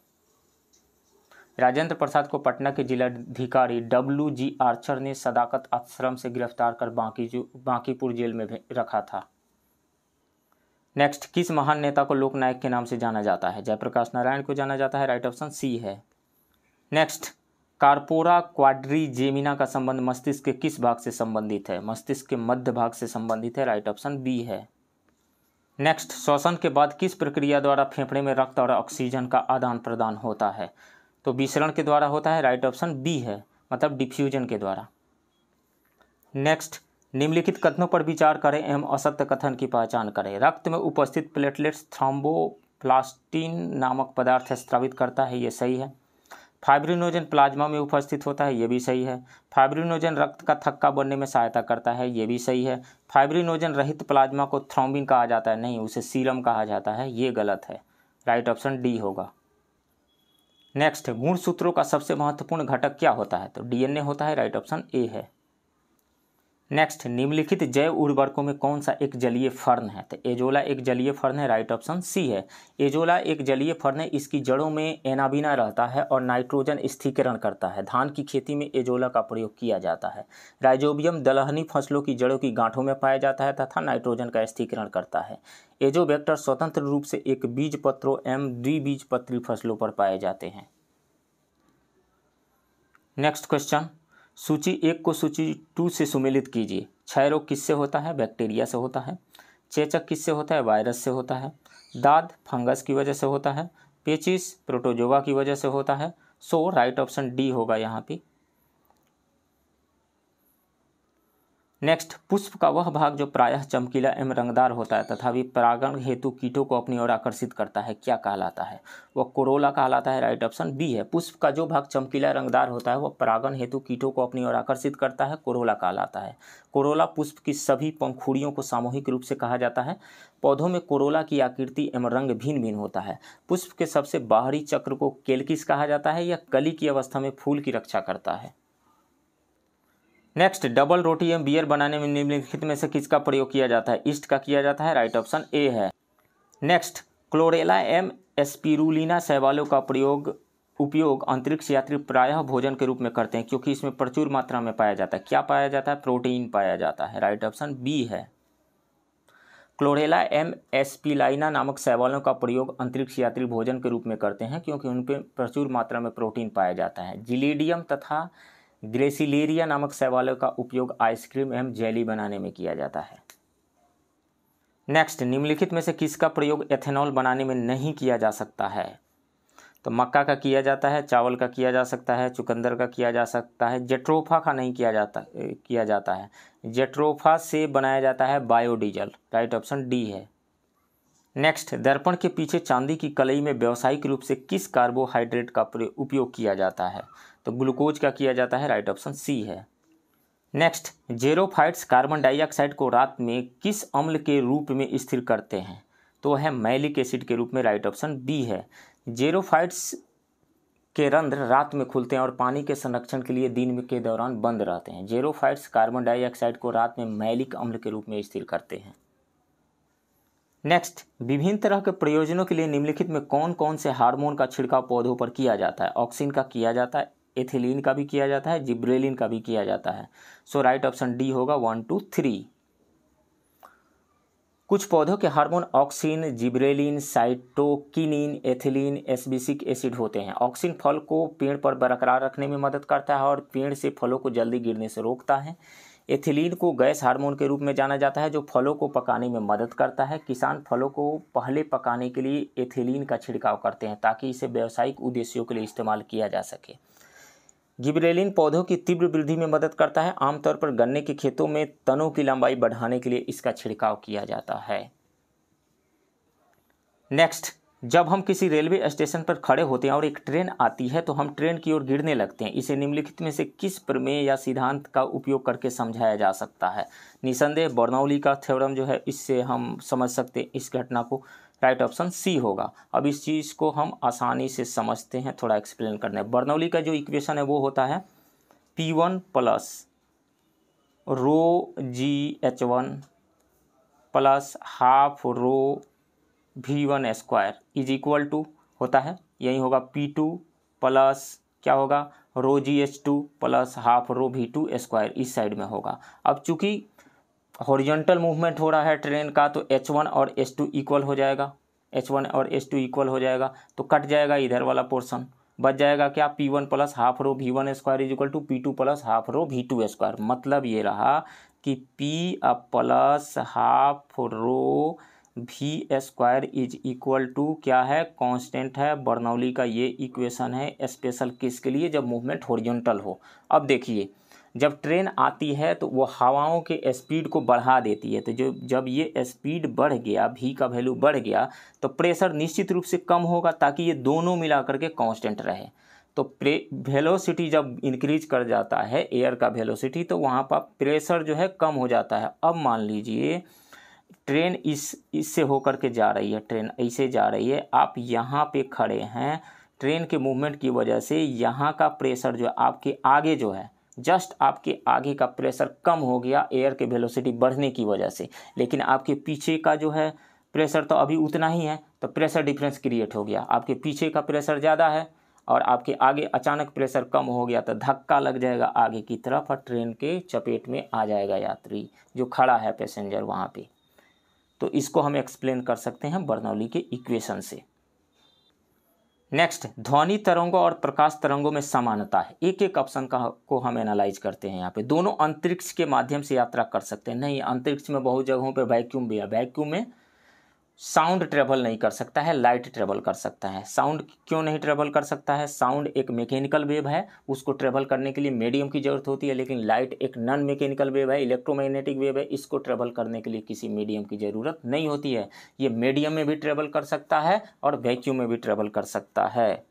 राजेंद्र प्रसाद को पटना के जिलाधिकारी WG आर्चर ने सदाकत आश्रम से गिरफ्तार कर बांकीपुर जेल में रखा था। नेक्स्ट, किस महान नेता को लोकनायक के नाम से जाना जाता है? जयप्रकाश नारायण को जाना जाता है। राइट ऑप्शन सी है। नेक्स्ट, कार्पोरा क्वाड्रिजेमिना का संबंध मस्तिष्क के किस भाग से संबंधित है? मस्तिष्क के मध्य भाग से संबंधित है। राइट ऑप्शन बी है। नेक्स्ट, श्वसन के बाद किस प्रक्रिया द्वारा फेफड़े में रक्त और ऑक्सीजन का आदान प्रदान होता है? तो विसरण के द्वारा होता है। राइट ऑप्शन बी है, मतलब डिफ्यूजन के द्वारा। नेक्स्ट, निम्नलिखित कथनों पर विचार करें एवं असत्य कथन की पहचान करें। रक्त में उपस्थित प्लेटलेट्स थ्रोम्बोप्लास्टिन नामक पदार्थ स्रावित करता है, ये सही है। फाइब्रिनोजन प्लाज्मा में उपस्थित होता है, ये भी सही है। फाइब्रिनोजन रक्त का थक्का बनने में सहायता करता है, ये भी सही है। फाइब्रिनोजन रहित प्लाज्मा को थ्रोम्बिन कहा जाता है, नहीं, उसे सीरम कहा जाता है, ये गलत है। राइट ऑप्शन डी होगा। नेक्स्ट, गुणसूत्रों का सबसे महत्वपूर्ण घटक क्या होता है? तो DNA होता है। राइट ऑप्शन ए है। नेक्स्ट, निम्नलिखित जैव उर्वरकों में कौन सा एक जलीय फर्न है? तो एजोला एक जलीय फर्न है। राइट ऑप्शन सी है। एजोला एक जलीय फर्न है, इसकी जड़ों में एनाबिना रहता है और नाइट्रोजन स्थिरीकरण करता है। धान की खेती में एजोला का प्रयोग किया जाता है। राइजोबियम दलहनी फसलों की जड़ों की गांठों में पाया जाता है तथा नाइट्रोजन का स्थिरीकरण करता है। एजोबैक्टर स्वतंत्र रूप से एक बीजपत्रों एवं द्विबीजपत्री फसलों पर पाए जाते हैं। नेक्स्ट क्वेश्चन, सूची 1 को सूची 2 से सुमेलित कीजिए। क्षय रोग किससे होता है? बैक्टीरिया से होता है। चेचक किससे होता है? वायरस से होता है। दाद फंगस की वजह से होता है। पेचिस प्रोटोजोआ की वजह से होता है। सो राइट ऑप्शन डी होगा यहाँ पे। नेक्स्ट, पुष्प का वह भाग जो प्रायः चमकीला एवं रंगदार होता है तथा भी परागण हेतु कीटों को अपनी ओर आकर्षित करता है, क्या कहलाता है? वह कोरोला कहलाता है। राइट ऑप्शन बी है। पुष्प का जो भाग चमकीला रंगदार होता है वह परागण हेतु कीटों को अपनी ओर आकर्षित करता है, कोरोला कहलाता है। कोरोला पुष्प की सभी पंखुड़ियों को सामूहिक रूप से कहा जाता है। पौधों में कोरोला की आकृति एवं रंग भिन्न भिन्न होता है। पुष्प के सबसे बाहरी चक्र को केल्किस कहा जाता है, यह कली की अवस्था में फूल की रक्षा करता है। नेक्स्ट, डबल रोटी एवं बियर बनाने में निम्नलिखित में से किसका प्रयोग किया जाता है? ईस्ट का किया जाता है। राइट ऑप्शन ए है। नेक्स्ट, क्लोरेला एवं एस्पिरुलिना शैवालों का उपयोग अंतरिक्ष यात्री प्रायः भोजन के रूप में करते हैं क्योंकि इसमें प्रचुर मात्रा में पाया जाता है। क्या पाया जाता है? प्रोटीन पाया जाता है। राइट ऑप्शन बी है। क्लोरेला एवं एस्पिलाइना नामक शैवालों का प्रयोग अंतरिक्ष यात्री भोजन के रूप में करते हैं क्योंकि उनपे प्रचुर मात्रा में प्रोटीन पाया जाता है। जिलीडियम तथा ग्रेसिलेरिया नामक शैवालों का उपयोग आइसक्रीम एवं जेली बनाने में किया जाता है। नेक्स्ट, निम्नलिखित में से किसका प्रयोग एथेनॉल बनाने में नहीं किया जा सकता है? तो मक्का का किया जाता है, चावल का किया जा सकता है, चुकंदर का किया जा सकता है, जेट्रोफा का नहीं किया जाता है। जेट्रोफा से बनाया जाता है बायोडीजल, राइट ऑप्शन डी है। नेक्स्ट, दर्पण के पीछे चांदी की कलई में व्यावसायिक रूप से किस कार्बोहाइड्रेट का उपयोग किया जाता है? तो ग्लूकोज का किया जाता है, राइट ऑप्शन सी है। नेक्स्ट, जेरोफाइट्स कार्बन डाइऑक्साइड को रात में किस अम्ल के रूप में स्थिर करते हैं? तो वह है मैलिक एसिड के रूप में, राइट ऑप्शन बी है। जेरोफाइट्स के रंध्र रात में खुलते हैं और पानी के संरक्षण के लिए दिन के दौरान बंद रहते हैं। जेरोफाइट्स कार्बन डाइऑक्साइड को रात में मैलिक अम्ल के रूप में स्थिर करते हैं। नेक्स्ट, विभिन्न तरह के प्रयोजनों के लिए निम्नलिखित में कौन कौन से हार्मोन का छिड़काव पौधों पर किया जाता है? ऑक्सिन का किया जाता है, एथिलीन का भी किया जाता है, जिब्रेलिन का भी किया जाता है। सो राइट ऑप्शन डी होगा 1, 2, 3। कुछ पौधों के hormone auxin, gibberellin, cytokinin, ethylene, abscisic acid होते हैं। ऑक्सिन फल को पेड़ पर बरकरार रखने में मदद करता है और पेड़ से फलों को जल्दी गिरने से रोकता है। एथिलीन को गैस हार्मोन के रूप में जाना जाता है जो फलों को पकाने में मदद करता है। किसान फलों को पहले पकाने के लिए एथिलीन का छिड़काव करते हैं ताकि इसे व्यावसायिक उद्देश्यों के लिए इस्तेमाल किया जा सके। गिबरेलिन पौधों की तीव्र वृद्धि में मदद करता है। आमतौर पर गन्ने के खेतों में तनों की लंबाई बढ़ाने के लिए इसका छिड़काव किया जाता है। नेक्स्ट, जब हम किसी रेलवे स्टेशन पर खड़े होते हैं और एक ट्रेन आती है तो हम ट्रेन की ओर गिरने लगते हैं। इसे निम्नलिखित में से किस प्रमेय या सिद्धांत का उपयोग करके समझाया जा सकता है? निसंदेह बर्नौली का थ्योरम जो है, इससे हम समझ सकते हैं इस घटना को। राइट ऑप्शन सी होगा। अब इस चीज़ को हम आसानी से समझते हैं, थोड़ा एक्सप्लेन करना है। बर्नौली का जो इक्वेशन है वो होता है P1 plus rho GH1 plus half rho V1 square is equal to होता है, यही होगा P2 प्लस क्या होगा rho GH2 plus half rho V2 square, इस साइड में होगा। अब चूंकि हॉरिजॉन्टल मूवमेंट हो रहा है ट्रेन का तो H1 और H2 इक्वल हो जाएगा, H1 और H2 इक्वल हो जाएगा तो कट जाएगा इधर वाला पोर्शन, बच जाएगा क्या P1 plus half rho V1 square is equal to P2 plus half rho V2 square. मतलब ये रहा कि P plus half rho V square is equal to क्या है, कांस्टेंट है। बर्नौली का ये इक्वेशन है स्पेशल किसके लिए, जब मूवमेंट हॉरिजॉन्टल हो। अब देखिए, जब ट्रेन आती है तो वो हवाओं के स्पीड को बढ़ा देती है, तो जब ये स्पीड बढ़ गया, v का वैल्यू बढ़ गया तो प्रेशर निश्चित रूप से कम होगा ताकि ये दोनों मिला करके कांस्टेंट रहे। तो वेलोसिटी जब इंक्रीज कर जाता है एयर का वेलोसिटी तो वहाँ पर प्रेशर जो है कम हो जाता है। अब मान लीजिए ट्रेन इससे होकर के जा रही है, ट्रेन ऐसे जा रही है, आप यहाँ पे खड़े हैं, ट्रेन के मूवमेंट की वजह से यहाँ का प्रेशर जो आपके आगे जो है, जस्ट आपके आगे का प्रेशर कम हो गया एयर के वेलोसिटी बढ़ने की वजह से, लेकिन आपके पीछे का जो है प्रेशर तो अभी उतना ही है, तो प्रेशर डिफरेंस क्रिएट हो गया। आपके पीछे का प्रेशर ज़्यादा है और आपके आगे अचानक प्रेशर कम हो गया तो धक्का लग जाएगा आगे की तरफ और ट्रेन के चपेट में आ जाएगा यात्री जो खड़ा है पैसेंजर वहाँ पे। तो इसको हम एक्सप्लेन कर सकते हैं बर्नौली के इक्वेशन से। नेक्स्ट, ध्वनि तरंगों और प्रकाश तरंगों में समानता है। एक एक ऑप्शन को हम एनालाइज करते हैं। यहाँ पे दोनों अंतरिक्ष के माध्यम से यात्रा कर सकते हैं। नहीं, अंतरिक्ष में बहुत जगहों पे वैक्यूम भी है। वैक्यूम में साउंड ट्रेवल नहीं कर सकता है, लाइट ट्रेवल कर सकता है। साउंड क्यों नहीं ट्रेवल कर सकता है? साउंड एक मैकेनिकल वेव है, उसको ट्रेवल करने के लिए मीडियम की ज़रूरत होती है, लेकिन लाइट एक नॉन मैकेनिकल वेव है, इलेक्ट्रोमैग्नेटिक वेव है, इसको ट्रेवल करने के लिए किसी मीडियम की ज़रूरत नहीं होती है। ये मीडियम में भी ट्रेवल कर सकता है और वैक्यूम में भी ट्रेवल कर सकता है,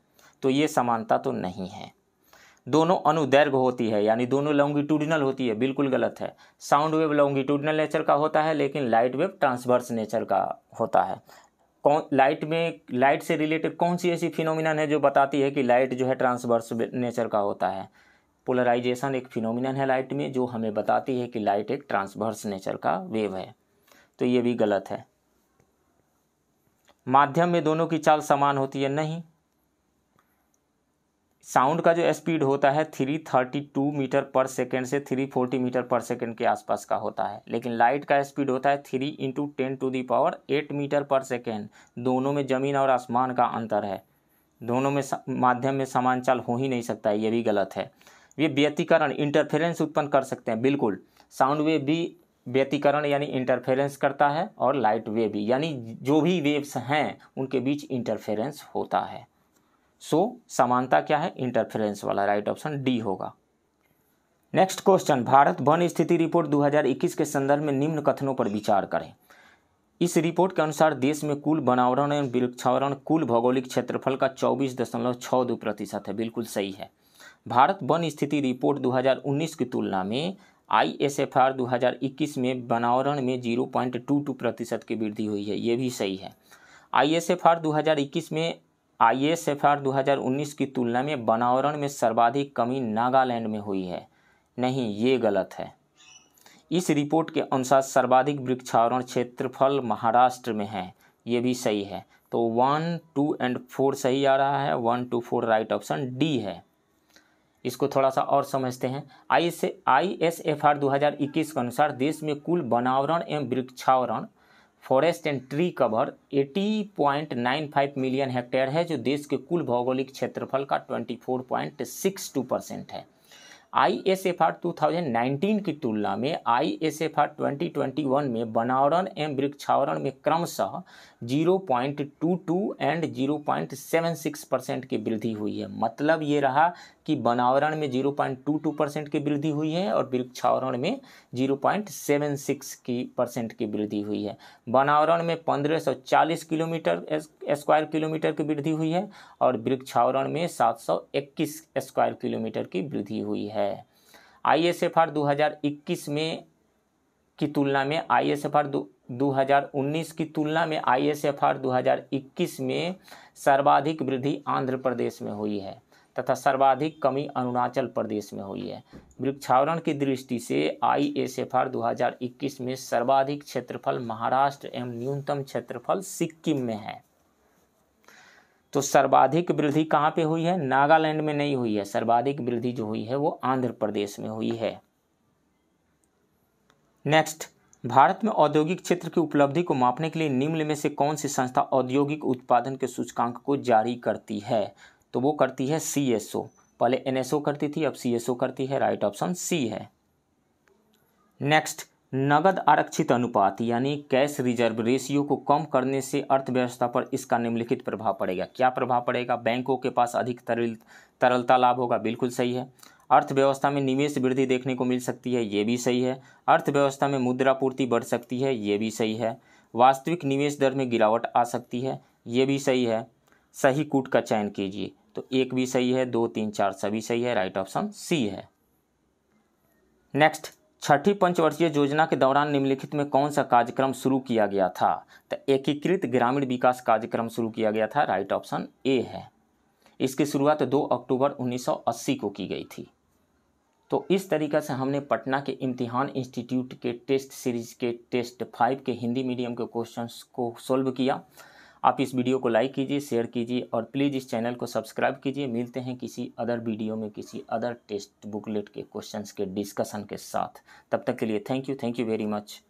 तो ये समानता तो नहीं है। दोनों अनुदैर्घ्य होती है, यानी दोनों लॉन्गिट्यूडिनल होती है, बिल्कुल गलत है। साउंड वेव लॉन्गिट्यूडिनल नेचर का होता है लेकिन लाइट वेव ट्रांसवर्स नेचर का होता है। लाइट से रिलेटेड कौन सी ऐसी फिनोमिनन है जो बताती है कि लाइट जो है ट्रांसवर्स नेचर का होता है? पोलराइजेशन एक फिनोमिनन है लाइट में जो हमें बताती है कि लाइट एक ट्रांसवर्स नेचर का वेव है, तो ये भी गलत है। माध्यम में दोनों की चाल समान होती है, नहीं। साउंड का जो स्पीड होता है 332 मीटर पर सेकेंड से 340 मीटर पर सेकेंड के आसपास का होता है, लेकिन लाइट का स्पीड होता है 3 × 10⁸ मीटर पर सेकेंड। दोनों में ज़मीन और आसमान का अंतर है, दोनों में माध्यम में समान चाल हो ही नहीं सकता है, ये भी गलत है। ये व्यतिकरण इंटरफेरेंस उत्पन्न कर सकते हैं, बिल्कुल। साउंड वेव भी व्यतिकरण यानी इंटरफेरेंस करता है और लाइट वेव भी, यानी जो भी वेव्स हैं उनके बीच इंटरफेरेंस होता है। सो समानता क्या है, इंटरफेरेंस वाला, राइट ऑप्शन डी होगा। नेक्स्ट क्वेश्चन, भारत वन स्थिति रिपोर्ट 2021 के संदर्भ में निम्न कथनों पर विचार करें। इस रिपोर्ट के अनुसार देश में कुल वनावरण एवं वृक्षावरण कुल भौगोलिक क्षेत्रफल का 24.62% है, बिल्कुल सही है। भारत वन स्थिति रिपोर्ट 2019 की तुलना में ISFR 2021 में वनावरण में 0.22% की वृद्धि हुई है, ये भी सही है। ISFR 2021 में ISFR 2019 की तुलना में वनावरण में सर्वाधिक कमी नागालैंड में हुई है, नहीं, ये गलत है। इस रिपोर्ट के अनुसार सर्वाधिक वृक्षावरण क्षेत्रफल महाराष्ट्र में है, ये भी सही है। तो 1, 2 एंड 4 सही आ रहा है, 1, 2, 4 राइट ऑप्शन डी है। इसको थोड़ा सा और समझते हैं। ISFR 2021 के अनुसार देश में कुल वनावरण एवं वृक्षावरण forest and tree cover 80.95 million hectare है, जो देश के कुल भौगोलिक क्षेत्रफल का 24.62% है। ISFR 2019 की तुलना में ISFR 2021 में वनावरण एवं वृक्षावरण में क्रमशः 0.22 एंड 0.76% की वृद्धि हुई है। मतलब ये रहा कि वनावरण में 0.22% की वृद्धि हुई है और वृक्षावरण में 0.76% की वृद्धि हुई है। वनावरण में 1540 स्क्वायर किलोमीटर की वृद्धि हुई है और वृक्षावरण में 721 स्क्वायर किलोमीटर की वृद्धि हुई है। ISFR 2021 में की तुलना में ISFR 2019 की तुलना में ISFR 2021 में सर्वाधिक वृद्धि आंध्र प्रदेश में हुई है तथा सर्वाधिक कमी अरुणाचल प्रदेश में हुई है। वृक्षावरण की दृष्टि से ISFR 2021 में सर्वाधिक क्षेत्रफल महाराष्ट्र एवं न्यूनतम क्षेत्रफल सिक्किम में है। तो सर्वाधिक वृद्धि कहाँ पे हुई है, नागालैंड में नहीं हुई है, सर्वाधिक वृद्धि जो हुई है वो आंध्र प्रदेश में हुई है। नेक्स्ट, भारत में औद्योगिक क्षेत्र की उपलब्धि को मापने के लिए निम्न में से कौन सी संस्था औद्योगिक उत्पादन के सूचकांक को जारी करती है? तो वो करती है CSO। पहले NSO करती थी, अब CSO करती है, राइट ऑप्शन सी है। नेक्स्ट, नगद आरक्षित अनुपात यानी कैश रिजर्व रेशियो को कम करने से अर्थव्यवस्था पर इसका निम्नलिखित प्रभाव पड़ेगा। क्या प्रभाव पड़ेगा? बैंकों के पास अधिक तरलता लाभ होगा, बिल्कुल सही है। अर्थव्यवस्था में निवेश वृद्धि देखने को मिल सकती है, ये भी सही है। अर्थव्यवस्था में मुद्रापूर्ति बढ़ सकती है, ये भी सही है। वास्तविक निवेश दर में गिरावट आ सकती है, ये भी सही है। सही कूट का चयन कीजिए, तो 1 भी सही है, 2, 3, 4 सभी सही है, राइट ऑप्शन सी है। नेक्स्ट, छठी पंचवर्षीय योजना के दौरान निम्नलिखित में कौन सा कार्यक्रम शुरू किया गया था? तो एकीकृत ग्रामीण विकास कार्यक्रम शुरू किया गया था, राइट ऑप्शन ए है। इसकी शुरुआत 2 अक्टूबर 1980 को की गई थी। तो इस तरीक़ा से हमने पटना के इम्तिहान इंस्टीट्यूट के टेस्ट सीरीज के टेस्ट 5 के हिंदी मीडियम के क्वेश्चंस को सोल्व किया। आप इस वीडियो को लाइक कीजिए, शेयर कीजिए और प्लीज़ इस चैनल को सब्सक्राइब कीजिए। मिलते हैं किसी अदर वीडियो में किसी अदर टेस्ट बुकलेट के क्वेश्चंस के डिस्कशन के साथ। तब तक के लिए थैंक यू वेरी मच।